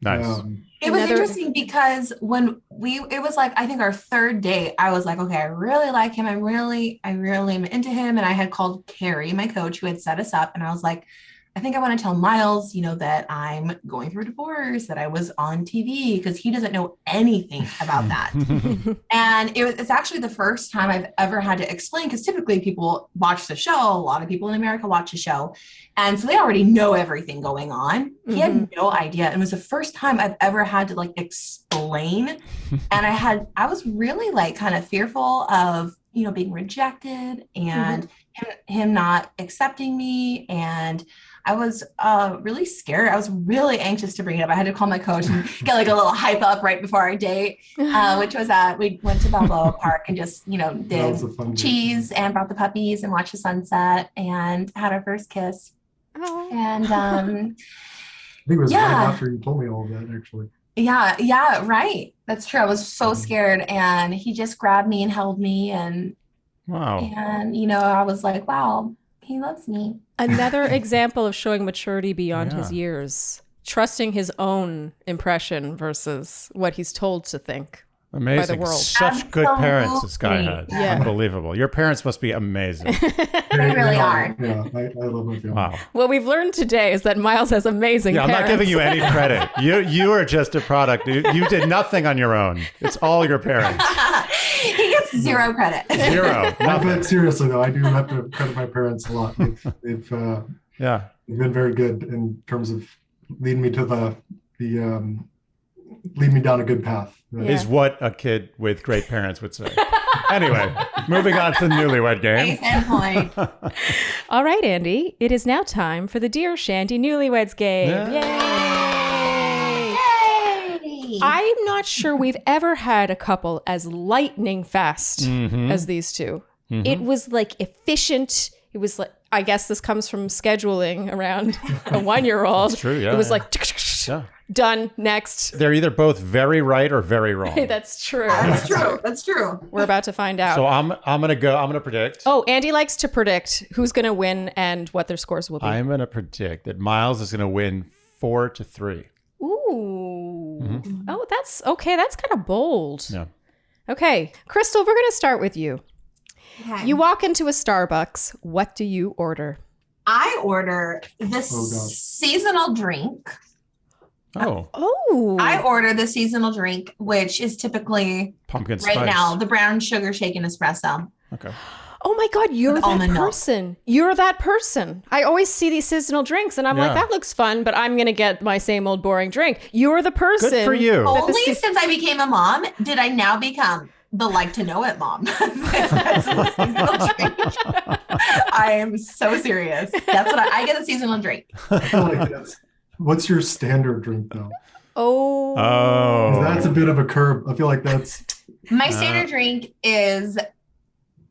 nice. It was interesting because when it was like, I think our 3rd date, I was like, okay, I really like him. I really am into him. And I had called Carrie, my coach, who had set us up. And I was like, I think I want to tell Miles, that I'm going through a divorce, that I was on TV, because he doesn't know anything about that. And it's actually the first time I've ever had to explain, because typically people watch the show. A lot of people in America watch the show. And so they already know everything going on. He had no idea. And it was the first time I've ever had to like explain. And I was really like kind of fearful of, being rejected and him not accepting me. And I was really scared. I was really anxious to bring it up. I had to call my coach and get like a little hype up right before our date, which was we went to Balboa Park and just, did cheese and brought the puppies and watched the sunset and had our first kiss. Oh. And I think it was right after you told me all of that, actually. Yeah, right. That's true. I was so scared, and he just grabbed me and held me, and wow. And I was like, wow, he loves me. Another example of showing maturity beyond his years, trusting his own impression versus what he's told to think. Amazing. By the world. Such good parents this guy had. Yeah. Unbelievable. Your parents must be amazing. They really are. Yeah, I love my family. Wow. What we've learned today is that Miles has amazing parents. I'm not giving you any credit. You are just a product. You did nothing on your own. It's all your parents. He gets 0 credit. 0. But seriously, though, I do have to credit my parents a lot. They've been very good in terms of leading me to lead me down a good path. Is what a kid with great parents would say. Anyway, moving on to the Newlywed Game. Case in point. All right, Andy. It is now time for the Dear Shandy Newlyweds Game. Yeah. Yay! I'm not sure we've ever had a couple as lightning fast as these two. It was like efficient. It was like, I guess this comes from scheduling around a 1-year-old. That's true, yeah. It was like, done, next. They're either both very right or very wrong. That's true. That's true. We're about to find out. So I'm gonna predict. Oh, Andy likes to predict who's gonna win and what their scores will be. I'm gonna predict that Miles is gonna win 4-3. Ooh. Oh, that's okay. That's kind of bold. Yeah. Okay, Krystal, we're gonna start with you. Okay. You walk into a Starbucks. What do you order? I order the seasonal drink. Oh. I order the seasonal drink, which is typically pumpkin spice. Right now, the brown sugar shaken espresso. Okay. Oh my God, you're that person. You're that person. I always see these seasonal drinks and I'm like, that looks fun, but I'm going to get my same old boring drink. You're the person. Good for you. Only since I became a mom did I now become the like to know it mom. That's a seasonal drink. I am so serious. That's what I get a seasonal drink. I feel like what's your standard drink though? Oh. That's a bit of a curve. I feel like that's. My standard drink is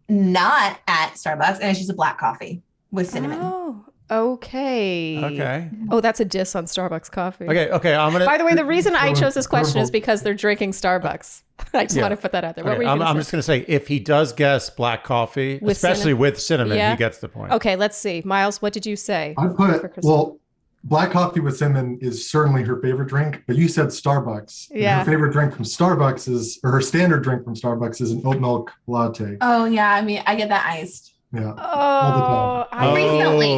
not at Starbucks, and it's just a black coffee with cinnamon. Oh, okay. Okay. Oh, that's a diss on Starbucks coffee. Okay. I'm gonna. By the way, the reason I chose this question is because they're drinking Starbucks. I just want to put that out there. What were you I'm just gonna say, if he does guess black coffee, especially with cinnamon, he gets the point. Okay, let's see. Miles, what did you say? I put black coffee with cinnamon is certainly her favorite drink, but you said Starbucks. Yeah. Her favorite drink from Starbucks her standard drink from Starbucks is an oat milk latte. Oh yeah, I mean I get that iced. Yeah. Oh, Recently.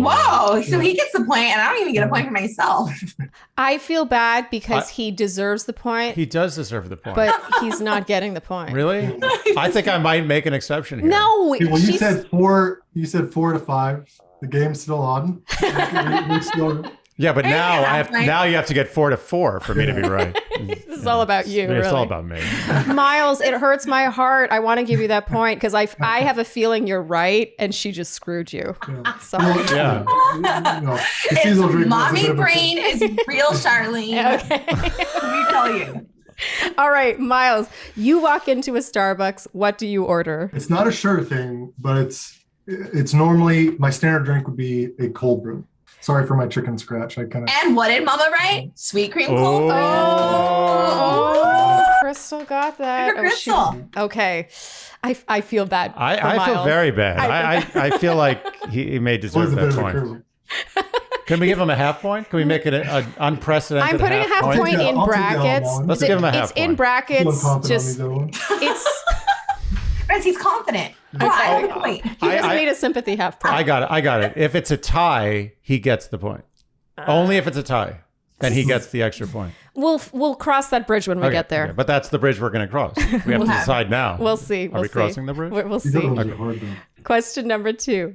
Whoa. So he gets the point and I don't even get a point for myself. I feel bad because he deserves the point. He does deserve the point. But he's not getting the point. Really? I think I might make an exception here. No. Well, you said 4 to 5. The game's still on. We're still... Yeah, but now you have to get 4 to 4 for me to be right. This is all about you. It's really. all about me. Miles, it hurts my heart. I want to give you that point because I have a feeling you're right, and she just screwed you. Yeah. Sorry. It's mommy brain is real, Sharleen. Okay. Let me tell you. All right, Miles, you walk into a Starbucks. What do you order? It's not a sure thing, but it's normally my standard drink would be a cold brew. Sorry for my chicken scratch. And what did Mama write? Sweet cream cold brew. Oh, Krystal got that. Krystal. Okay. I feel bad. I feel very bad. I feel like he may deserve that point. Can we give him a half point? Can we make it an unprecedented? I'm putting a half point in brackets. Let's give him a half point. It's in brackets. Because he's confident. Okay. He doesn't need a sympathy half point. I got it. If it's a tie, he gets the point. Only if it's a tie, then he gets the extra point. We'll cross that bridge when we get there. Okay. But that's the bridge we're going to cross. We have to decide now. We'll see. Are we crossing the bridge? We'll see. Question number 2.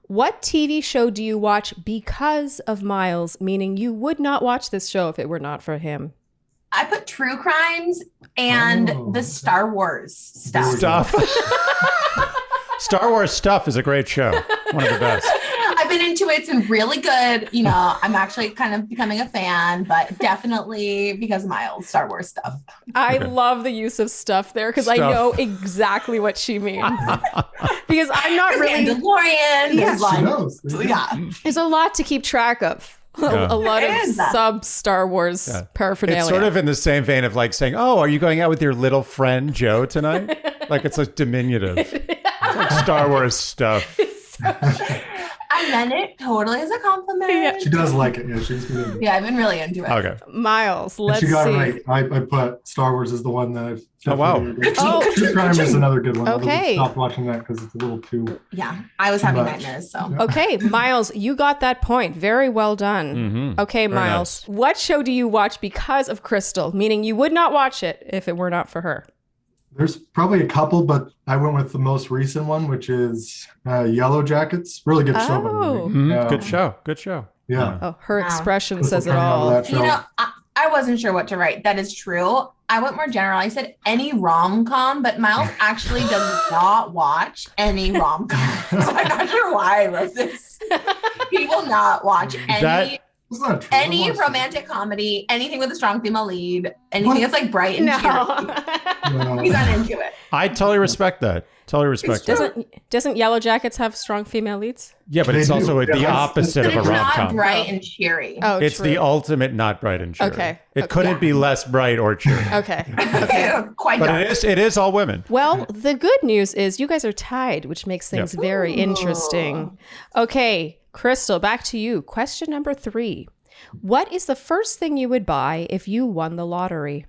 What TV show do you watch because of Miles? Meaning you would not watch this show if it were not for him. I put true crimes and the Star Wars stuff. Star Wars stuff is a great show. One of the best. I've been into it. It's been really good. You know, I'm actually kind of becoming a fan, but definitely because of Miles, Star Wars stuff. I love the use of stuff there because I know exactly what she means. Because I'm not really. Mandalorian. There's a lot to keep track of. A lot of sub-Star Wars paraphernalia. It's sort of in the same vein of like saying, oh, are you going out with your little friend Joe tonight? Like it's a diminutive. It's like Star Wars stuff. I meant it totally as a compliment. Yeah. She does like it. Yeah, she's been into it. Yeah, I've been really into it. Okay. Miles, let's see. She got it right. I put Star Wars as the one that I've. Oh, wow. True Crime is another good one. Okay. I'll stop watching that because it's a little too. Yeah, I was having nightmares. So. Okay, Miles, you got that point. Very well done. Mm-hmm. Okay, Very Miles, nice. what show do you watch because of Krystal? Meaning you would not watch it if it were not for her. There's probably a couple, but I went with the most recent one, which is Yellow Jackets. Really good show. By the way. Mm-hmm. Good show. Yeah. Oh, her expression says it all. You know, I wasn't sure what to write. That is true. I went more general. I said any rom-com, but Miles actually does not watch any rom-com. So I'm not sure why I wrote this. He will not watch any romantic comedy, anything with a strong female lead, anything that's like bright and cheery. He's not into it. I totally respect that. Doesn't Yellow Jackets have strong female leads? Yeah, but it's also the opposite of a rom-com. Not bright and cheery. Oh, it's true. the ultimate not bright and cheery. Okay. It couldn't be less bright or cheery. Okay. Quite but dark. it is all women. Well, the good news is you guys are tied, which makes things very interesting. Okay, Krystal, back to you. Question number 3. What is the first thing you would buy if you won the lottery?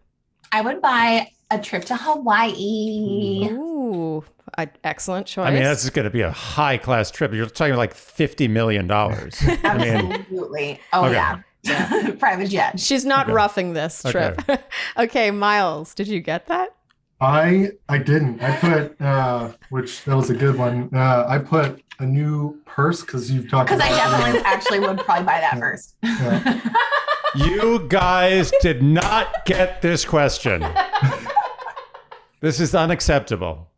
I would buy a trip to Hawaii. Ooh, An excellent choice. I mean, that's going to be a high class trip. You're talking like $50 million. Absolutely. Yeah. Private jet. She's not roughing this trip. Okay, Miles, did you get that? I didn't. I put, which that was a good one. I put a new purse because you've talked about. Because I definitely actually would probably buy that first. Yeah. You guys did not get this question. This is unacceptable.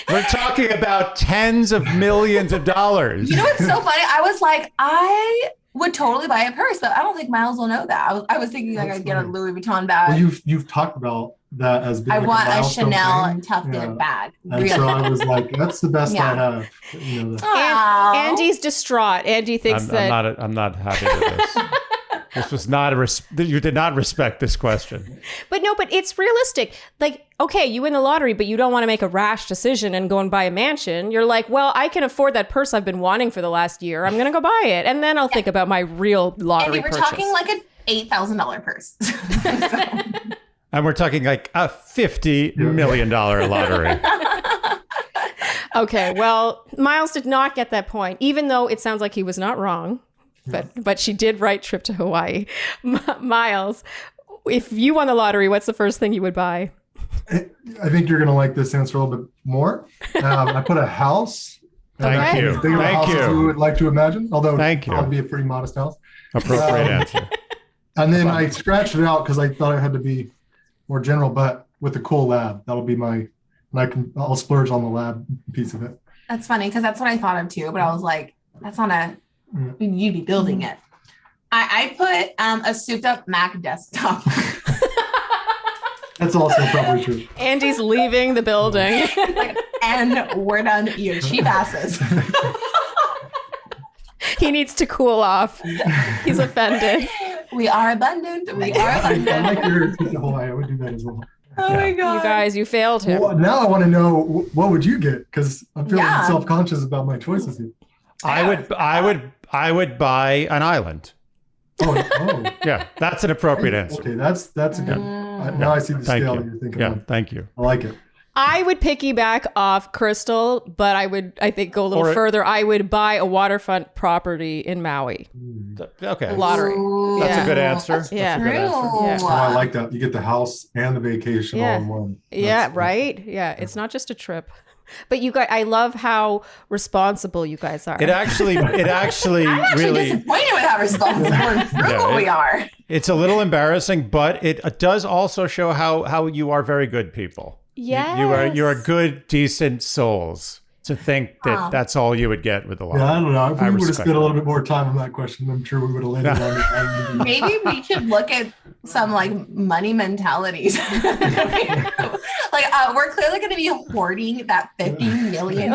We're talking about tens of millions of dollars. You know what's so funny? I was like, I would totally buy a purse, but I don't think Miles will know that. I was thinking like I'd get a Louis Vuitton bag. Well, you've talked about that as being I want a milestone Chanel thing. tough knit bag. And Really. so I was like, that's the best I have. Andy's distraught. Andy thinks I'm not happy with this. This was not you did not respect this question. But it's realistic. Like, okay, you win the lottery, but you don't want to make a rash decision and go and buy a mansion. You're like, well, I can afford that purse I've been wanting for the last year. I'm going to go buy it. And then I'll think about my real lottery we're purchase. talking like an $8,000 purse. And we're talking like a $50 million lottery. Okay, well, Miles did not get that point, even though it sounds like he was not wrong. But she did write trip to Hawaii. Miles, if you won the lottery, what's the first thing you would buy? I think you're going to like this answer a little bit more. I put a house. Thank you. Thank you. We would like to imagine, although Thank you. It would be a pretty modest house. Appropriate answer. And then I scratched it out because I thought it had to be more general, but with a cool lab. That'll be I'll splurge on the lab piece of it. That's funny because that's what I thought of too. But I was like, that's not you'd be building it. I put a souped up Mac desktop. That's also probably true. Andy's leaving the building. And we're done. You cheap asses. He needs to cool off. He's offended. We are abundant. We are abundant. I like your Hawaii. I would do that as well. Oh my God. You guys, you failed him. Well, now I want to know, what would you get? Because I'm feeling self-conscious about my choices here. I would buy an island. Oh. Yeah, that's an appropriate answer. Okay, that's a good. Now I see the scale that you're thinking of. Thank you. I like it. I would piggyback off Krystal, but I think go a little further. I would buy a waterfront property in Maui. Okay. Lottery. Ooh, That's a good answer. That's true. That's a good answer. Oh, I like that. You get the house and the vacation all in one. Right? Yeah, it's not just a trip. But you guys, I love how responsible you guys are. It actually I'm actually really disappointed with how responsible and frugal we are. It's a little embarrassing, but it does also show how you are very good people. Yes. You're a good, decent souls. To think that that's all you would get with the lottery. Yeah, I don't know. If we would have spent a little bit more time on that question, I'm sure we would have landed on it. Maybe we should look at some like money mentalities. We're clearly going to be hoarding that $50 million.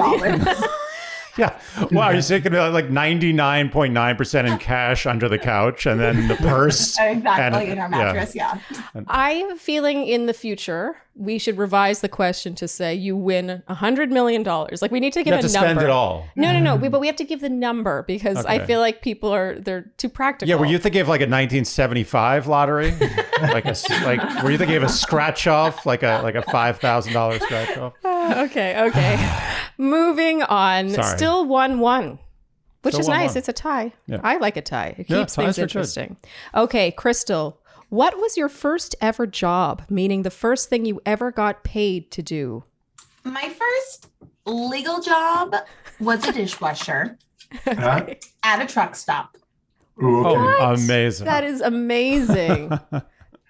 Yeah. Wow. You're thinking about like 99.9% in cash under the couch and then the purse. Exactly. In our mattress. Yeah. I have a feeling in the future, we should revise the question to say you win $100 million. Like we need to give a number. You have to spend it all. No. But we have to give the number because I feel like people they're too practical. Yeah. Were you thinking of like a 1975 lottery? Were you thinking of a scratch off, like a $5,000 scratch off? Okay. Moving on. Sorry. Still 1-1, which is nice. 1-1. It's a tie. Yeah. I like a tie. It keeps ties things are good. interesting. Okay, Krystal, what was your first ever job? Meaning the first thing you ever got paid to do? My first legal job was a dishwasher at a truck stop. Ooh, okay. What? Amazing. That is amazing.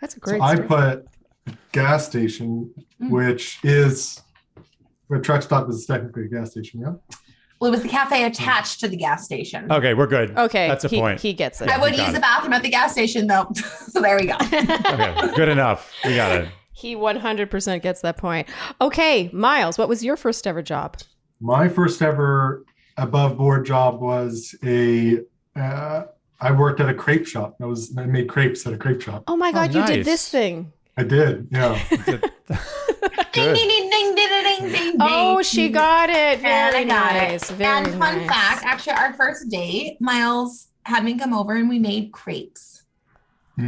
That's a great I story. put gas station, which is a truck stop is technically a gas station, yeah? Well, it was the cafe attached to the gas station. Okay, we're good. Okay, That's a point. He gets it. I would use the bathroom at the gas station though. So there we go. Okay, good enough. We got it. He 100% gets that point. Okay, Miles, what was your first ever job? My first ever above board job was I worked at a crepe shop. I made crepes at a crepe shop. Oh my God, you did nice. this thing. I did, yeah. Ding, ding, ding, ding, ding, ding, ding. Oh, she got it. And Very I got nice. it. Very And fun nice. fact, actually, our first date, Miles had me come over and we made crepes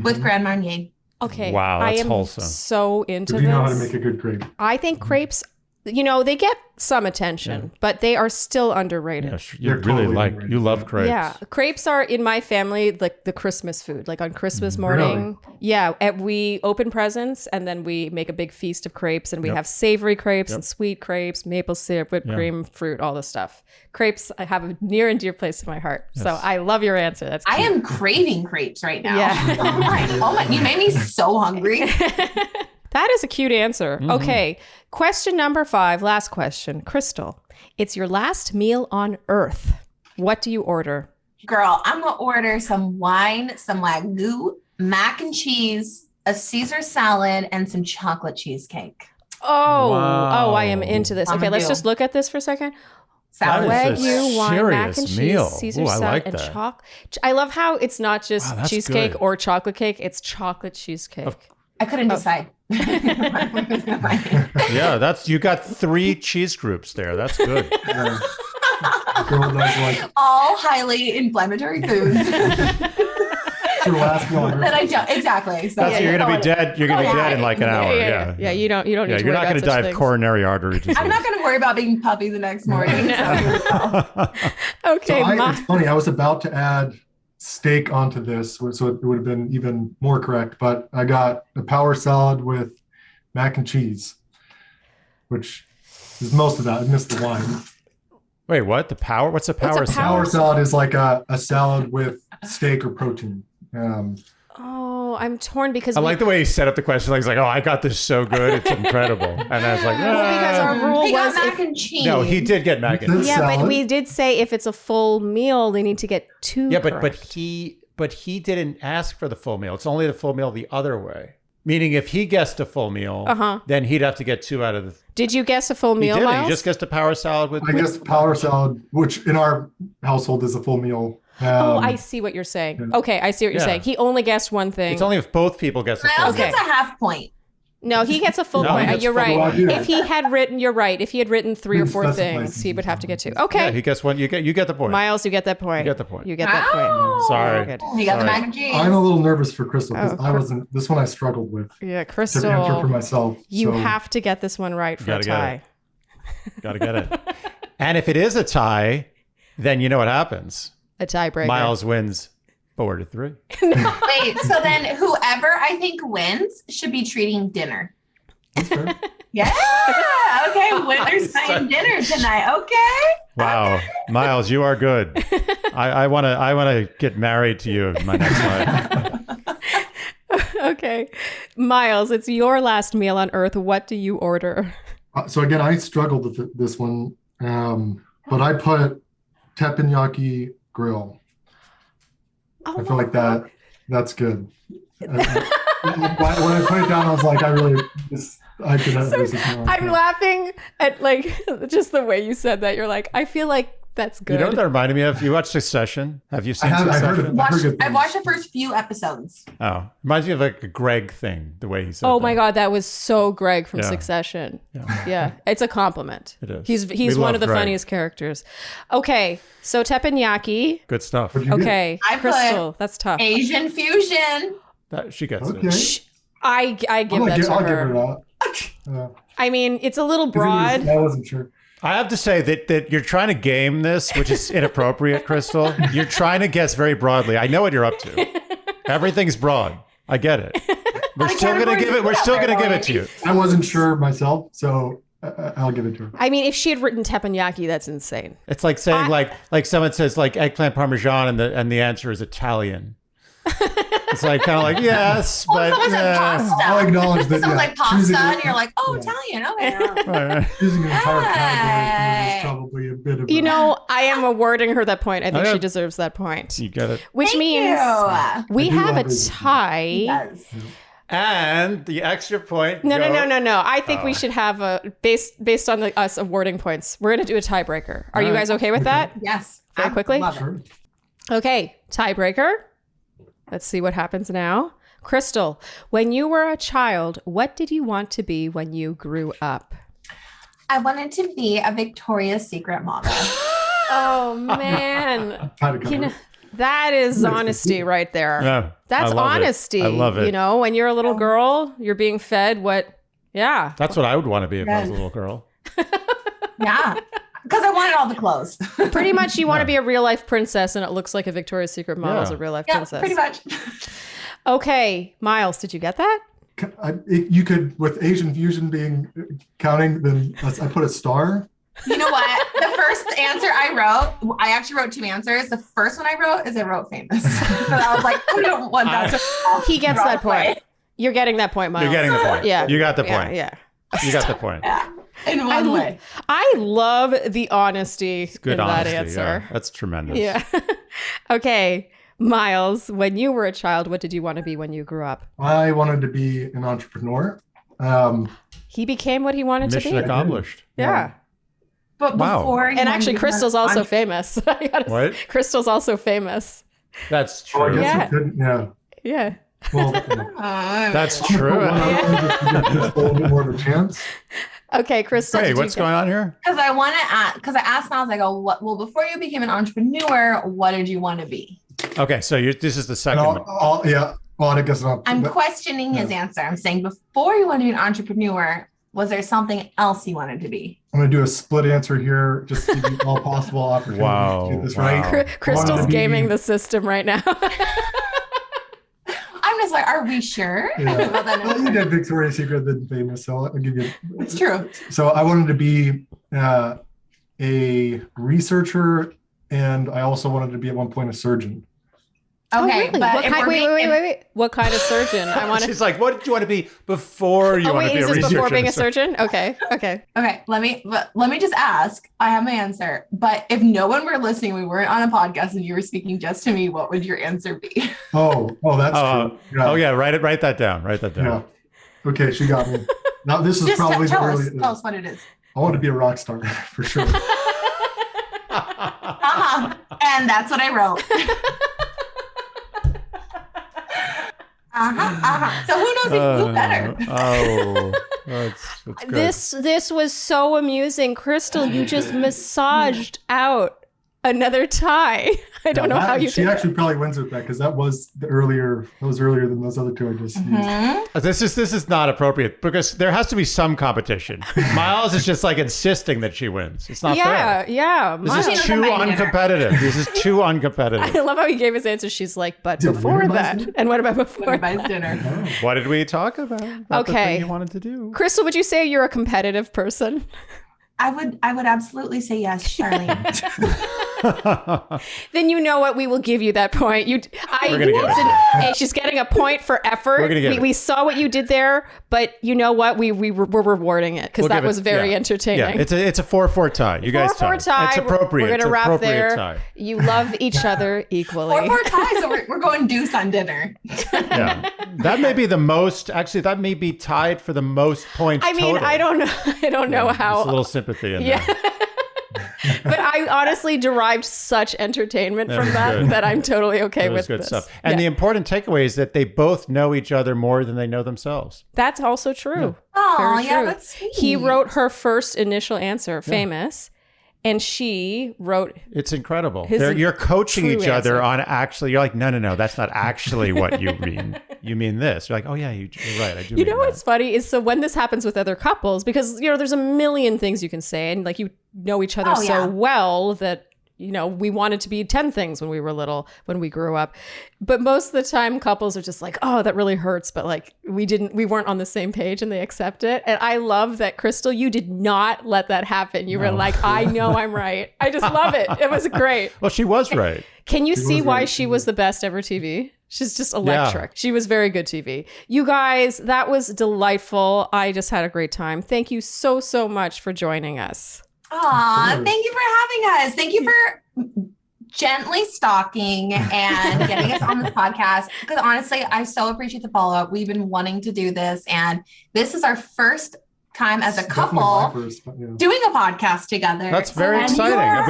with Grand Marnier. Okay. Wow, I that's am wholesome. so into Do you know how to this. make a good crepe? I think crepes you know, they get some attention, but they are still underrated. Yeah, you really underrated. you love crepes. Yeah, crepes are in my family like the Christmas food. Like on Christmas morning, we open presents and then we make a big feast of crepes, and we have savory crepes and sweet crepes, maple syrup, whipped cream, fruit, all this stuff. Crepes, I have a near and dear place in my heart. Yes. So I love your answer. That's cute. I am craving crepes right now. Yeah. Oh my! You made me so hungry. That is a cute answer. Mm-hmm. Okay. Question number 5, last question. Krystal, it's your last meal on Earth. What do you order? Girl, I'm going to order some wine, some Wagyu, mac and cheese, a Caesar salad, and some chocolate cheesecake. Oh, wow. I am into this. Okay, let's just look at this for a second. Salad. Wagyu, wine, mac and cheese, meal. Caesar Ooh, salad, like and that. chocolate. I love how it's not just cheesecake good. or chocolate cake. It's chocolate cheesecake. I couldn't decide. Yeah, you got 3 cheese groups there. That's good. All highly inflammatory foods. Your last one. That I don't exactly. So That's you're gonna be dead. You're gonna be dead in like an hour. Yeah. You don't need to worry you're not about gonna die of things. coronary artery disease. I'm not going to worry about being puffy the next morning. Okay. It's funny. I was about to add steak onto this, so it would have been even more correct. But I got a power salad with mac and cheese, which is most of that. I missed the wine. Wait, what? What's a power salad? Power salad is like a salad with steak or protein. I'm torn because I like the way he set up the question. Like, he's like, "Oh, I got this so good, it's incredible." And I was like, because our rule He got was mac and cheese. No, he did get mac and cheese. yeah, salad. but we did say if it's a full meal, they need to get 2. Yeah, but correct. he didn't ask for the full meal. It's only the full meal the other way. Meaning, if he guessed a full meal, then he'd have to get 2 out of the. Did you guess a full meal? He did. Miles? He just guessed a power salad with. I guess power salad, which in our household is a full meal. I see what you're saying. Yeah. Okay, I see what you're saying. He only guessed one thing. It's only if both people guess a full Miles meal. gets a half point. No, he gets a full No, point. he gets You're full right. point. If he had written, you're right. If he had written 3 or Didn't 4 specify things, he would have to get 2. Yeah, Okay, he gets one. You get the point. Miles, you get that point. You get the point. You get that point. Oh. Sorry. Good. He got the Sorry. mac and cheese. I'm a little nervous for Krystal because Oh, I wasn't. This one I struggled with Yeah, to answer for Krystal, myself. you so. have to get this one right for a Gotta get tie. Gotta get it. And if it is a tie, then you know what happens. A tiebreaker. Miles wins 4-3. Wait, so then whoever I think wins should be treating dinner. That's fair. Yeah. Okay. Winner's buying dinner tonight. Okay. Wow, Miles, you are good. I wanna get married to you in my next life. Okay, Miles, it's your last meal on Earth. What do you order? So again, I struggled with this one, but I put teppanyaki grill. I feel like that's good. When I put it down, I was like, I could have this is more. I'm laughing at like just the way you said that. You're like, I feel like that's good. You know what that reminded me of? You watched Succession? Have you seen I heard Succession? it. I've watched the first few episodes. Oh, reminds me of like a Greg thing, the way he said Oh that. my God, that was so Greg from Yeah. Succession. Yeah, it's a compliment. It is. He's We one love of the Greg. funniest characters. Okay, Okay, so teppanyaki. Good stuff. What'd you get? Okay, I put Krystal, that's tough. Asian fusion. She gets Okay. it. I give I'll that give to her. that. I mean, it's a little broad. I wasn't sure. I have to say that you're trying to game this, which is inappropriate, Krystal. You're trying to guess very broadly. I know what you're up to. Everything's broad. I get it. We're still gonna give it. We're still gonna give it to you. I wasn't sure myself, so I'll give it to her. I mean, if she had written teppanyaki, that's insane. It's like saying like someone says like eggplant parmesan and the answer is Italian. It's like kind of like yes, Well, but someone said pasta. I'll acknowledge that. Someone's yeah, like pasta, choosing and you're like, oh, yeah. Italian. Okay. Choosing an entire category Hey. is probably a bit of. You know, I am awarding her that point. I think Okay. she deserves that point. You get it. Which Thank means you. we I do have a love it. tie. Yes. And the extra point. No. go- I think we should have a based on us awarding points. We're going to do a tiebreaker. Are you guys okay with that? Yes. Very I quickly? love it. Sure. Okay, tiebreaker. Let's see what happens now. Krystal, when you were a child, what did you want to be when you grew up? I wanted to be a Victoria's Secret model. Oh man, Try to cover you know it. that is honesty right there. Yeah, That's I love it. honesty. I love it. You know, when you're a little girl, you're being fed what? Yeah. That's what I would want to be if I was a little girl. Yeah. Because I wanted all the clothes. Pretty much you want to be a real life princess and it looks like a Victoria's Secret model is a real life princess. Pretty much. Okay, Miles, did you get that? You could, with Asian fusion being counting, then I put a star. You know what? The first answer I actually wrote 2 answers. The first one I wrote famous. So I was like, I don't want that. He gets that point. You're getting that point, Miles. You're getting the point. Yeah. You got the point. Yeah. You got the point. Yeah. In one way. I love the honesty Good in honesty, that answer. Yeah. That's tremendous. Yeah. Okay. Miles, when you were a child, what did you want to be when you grew up? I wanted to be an entrepreneur. He became what he wanted to be. Mission accomplished. Yeah. But before and actually, Krystal's also famous. What? Krystal's also famous. That's true. Yeah. Yeah. Well, that's true. Just a little bit more of a chance. Okay, Krystal. Hey, what's going on here? Because I asked Miles, I go, well, before you became an entrepreneur, what did you want to be? Okay, so this is the second one. Well, I guess not. I'm questioning his answer. I'm saying before you wanted to be an entrepreneur, was there something else you wanted to be? I'm going to do a split answer here, just to give you all possible opportunities to get this right. Krystal's gaming the system right now. I'm just like, are we sure? Yeah. Well, you did Victoria's Secret, then famous, so I'll give you. It's true. So I wanted to be a researcher, and I also wanted to be at one point a surgeon. Okay, really? but wait. What kind of surgeon? I want to. She's like, what did you want to be before you want to be a researcher? Is this before being a surgeon? Okay. Okay. Let me just ask. I have my answer. But if no one were listening, we weren't on a podcast, and you were speaking just to me, what would your answer be? Oh, that's true. Yeah. Oh yeah, write that down. Write that down. Yeah. Okay, she got me. Now this is just probably tell us what it is. I want to be a rock star for sure. And that's what I wrote. So who knows who better? That's good. This was so amusing. Krystal, you just massaged out another tie. I don't know how you She did actually probably wins with that because that was earlier than those other two I just used. This is not appropriate because there has to be some competition. Miles is just like insisting that she wins. It's not fair. Yeah. This is too uncompetitive. This is too uncompetitive. I love how he gave his answer. She's like, but before that. And what about before that? Dinner. What did we talk about? The thing you wanted to do. Krystal, would you say you're a competitive person? I would absolutely say yes, Sharleen. Then you know what? We will give you that point. Hey, she's getting a point for effort. We saw what you did there, but you know what? We're rewarding it because that was very entertaining. Yeah, it's a 4-4 tie. You guys 4-4 tie. It's appropriate. We're gonna wrap there. Tie. You love each other equally. 4-4 ties. So we're going deuce on dinner. Yeah, that may be the most. Actually, that may be tied for the most points. I mean, total. I don't know how. There's a little sympathy in there. But I honestly derived such entertainment from that I'm totally okay with good this. Stuff. And the important takeaway is that they both know each other more than they know themselves. That's also true. Oh, yeah, that's sweet. He wrote her first initial answer, famous. And she wrote. It's incredible. You're coaching each other on actually. You're like, no, that's not actually what you mean. You mean this. You're like, oh yeah, you're right. I do. You know what's funny is so when this happens with other couples, because there's a million things you can say, and like you know each other so well that we wanted to be 10 things when we were little, when we grew up. But most of the time couples are just like, oh, that really hurts. But like we weren't on the same page and they accept it. And I love that, Krystal, you did not let that happen. You were like, I know I'm right. I just love it. It was great. Well, she was right. Can you see why she was the best ever TV? She's just electric. Yeah. She was very good TV. You guys, that was delightful. I just had a great time. Thank you so, so much for joining us. Aw, thank you for having us. Thank you for gently stalking and getting us on the podcast. Because honestly, I so appreciate the follow-up. We've been wanting to do this, and this is our first time as a couple doing a podcast together. That's very exciting.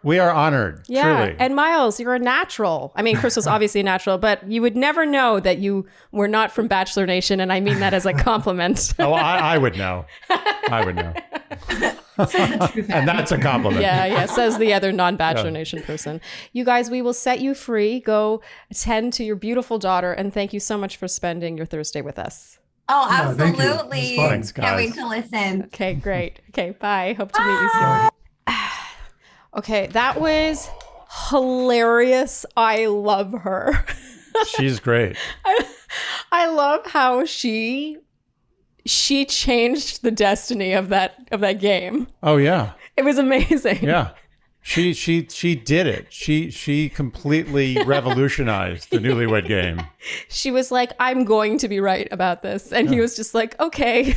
We are honored. Yeah. Truly. And Miles, you're a natural. I mean, Krystal's obviously a natural, but you would never know that you were not from Bachelor Nation, and I mean that as a compliment. Oh, I would know. I would know. And that's a compliment. Yeah, says the other non-Bachelor Nation person. You guys, we will set you free. Go tend to your beautiful daughter, and thank you so much for spending your Thursday with us. Oh, Yeah, thank you. absolutely. It was fun. Thanks, Can't wait guys. to listen. Okay, great. Okay, bye. Hope to meet you soon. Okay, that was hilarious. I love her. She's great. I love how she changed the destiny of that game. Oh yeah. It was amazing. Yeah. She did it. She completely revolutionized the Newlywed Game. She was like, I'm going to be right about this. And he was just like, okay.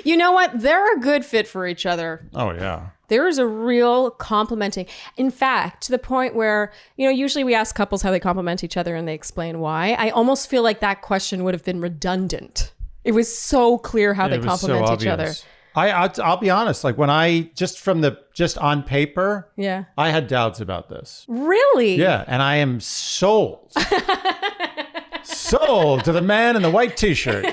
You know what? They're a good fit for each other. Oh yeah. There is a real complimenting. In fact, to the point where, usually we ask couples how they compliment each other and they explain why. I almost feel like that question would have been redundant. It was so clear how they compliment each other. I'll be honest. Like when just on paper, Yeah. I had doubts about this. Really? Yeah, and I am sold. Sold to the man in the white T-shirt.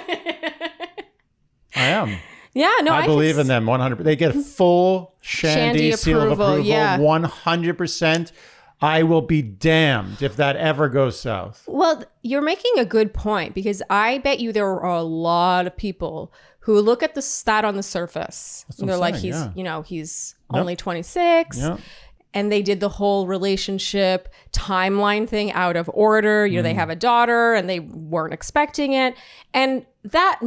I am. Yeah, no, I believe in them 100%. They get a full Shandy seal of approval. Yeah. 100%. I will be damned if that ever goes south. Well, you're making a good point because I bet you there are a lot of people who look at the stat on the surface. And they're like, he's only 26. Yep. And they did the whole relationship timeline thing out of order. They have a daughter and they weren't expecting it. And that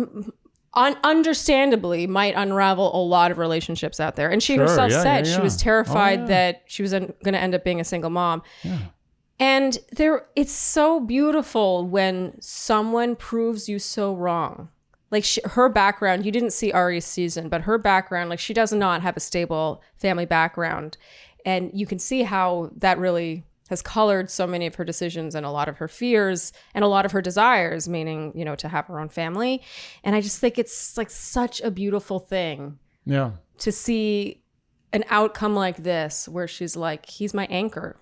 understandably might unravel a lot of relationships out there. And she herself said she was terrified that she was going to end up being a single mom. Yeah. And it's so beautiful when someone proves you so wrong. Like her background, you didn't see Arie's season, but her background, like she does not have a stable family background. And you can see how that really has colored so many of her decisions and a lot of her fears and a lot of her desires, meaning, to have her own family. And I just think it's like such a beautiful thing to see an outcome like this, where she's like, he's my anchor.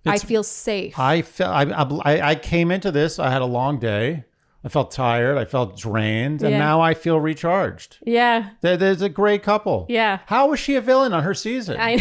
I feel safe. I came into this, I had a long day. I felt tired. I felt drained. And now I feel recharged. Yeah. There's a great couple. Yeah. How was she a villain on her season? I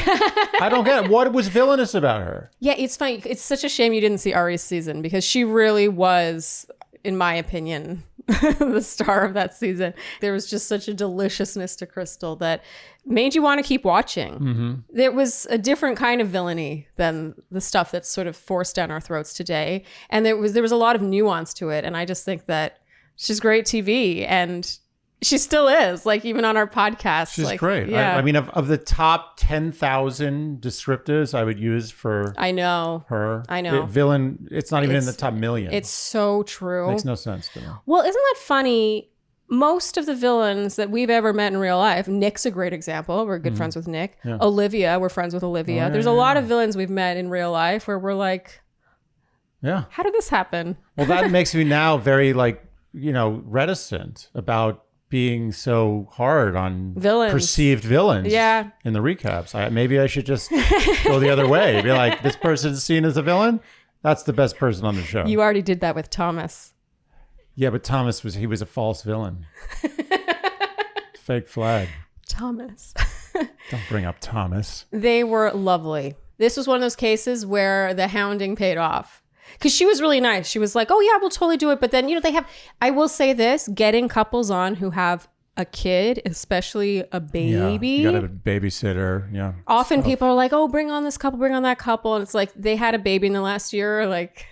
don't get it. What was villainous about her? Yeah, it's funny. It's such a shame you didn't see Arie's season because she really was, in my opinion, the star of that season. There was just such a deliciousness to Krystal that made you want to keep watching. Mm-hmm. There was a different kind of villainy than the stuff that's sort of forced down our throats today. And there was a lot of nuance to it. And I just think that she's great TV, and she still is, like, even on our podcast. She's like, great. Yeah. I mean, of the top 10,000 descriptives I would use for I know. villain, it's not even in the top million. It's so true. Makes no sense to me. Well, isn't that funny? Most of the villains that we've ever met in real life, Nick's a great example. We're good friends with Nick. Yeah. Olivia, we're friends with Olivia. There's a lot of villains we've met in real life where we're like, how did this happen? Well, that makes me now very reticent about being so hard on perceived villains in the recaps. Maybe I should just go the other way. Be like, this person's seen as a villain? That's the best person on the show. You already did that with Thomas. Yeah, but Thomas was a false villain. Fake flag. Thomas. Don't bring up Thomas. They were lovely. This was one of those cases where the hounding paid off. Because she was really nice. She was like, oh, yeah, we'll totally do it. But then, they have, I will say this, getting couples on who have a kid, especially a baby. Yeah, you got to have a babysitter. Yeah. Often people are like, oh, bring on this couple, bring on that couple. And it's like, they had a baby in the last year. Like,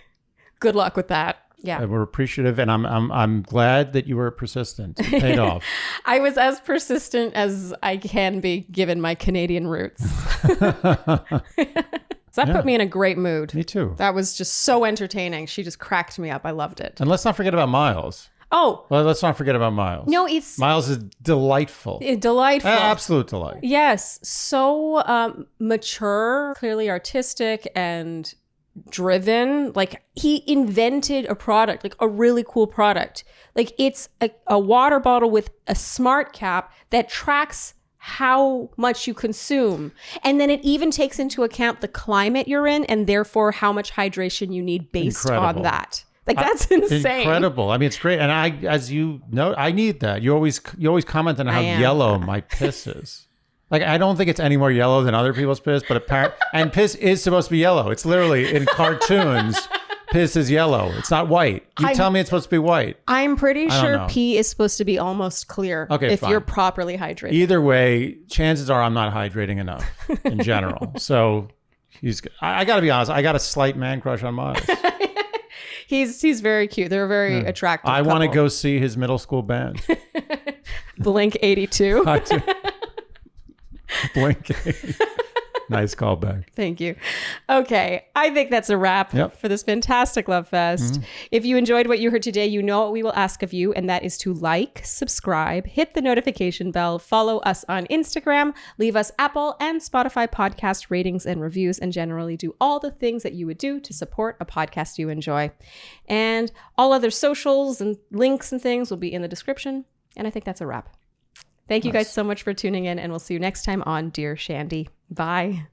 good luck with that. Yeah. We're appreciative. And I'm glad that you were persistent. It paid off. I was as persistent as I can be given my Canadian roots. So that put me in a great mood. Me too. That was just so entertaining. She just cracked me up. I loved it. And let's not forget about Miles. Oh. Well, let's not forget about Miles. No, Miles is delightful. Delightful. Absolute delight. Yes. So mature, clearly artistic and driven. Like, he invented a product, like a really cool product. Like, it's a water bottle with a smart cap that tracks how much you consume. And then it even takes into account the climate you're in and therefore how much hydration you need based on that. Like, that's insane. Incredible. I mean, it's great. And as you know, I need that. You always comment on how yellow my piss is. Like, I don't think it's any more yellow than other people's piss, but and piss is supposed to be yellow. It's literally in cartoons. piss is yellow. It's not white. You tell me it's supposed to be white. I'm pretty sure know. pee is supposed to be almost clear if fine. you're properly hydrated. Either way, chances are I'm not hydrating enough in general. So I got to be honest. I got a slight man crush on Miles. He's very cute. They're a very attractive I want to couple. go see his middle school band. Blink 82. Blink. Nice callback. Thank you. Okay. I think that's a wrap for this fantastic Love Fest. If you enjoyed what you heard today, you know what we will ask of you, and that is to like, subscribe, hit the notification bell, follow us on Instagram, leave us Apple and Spotify podcast ratings and reviews, and generally do all the things that you would do to support a podcast you enjoy. And all other socials and links and things will be in the description. And I think that's a wrap. Thank you guys so much for tuning in, and we'll see you next time on Dear Shandy. Bye.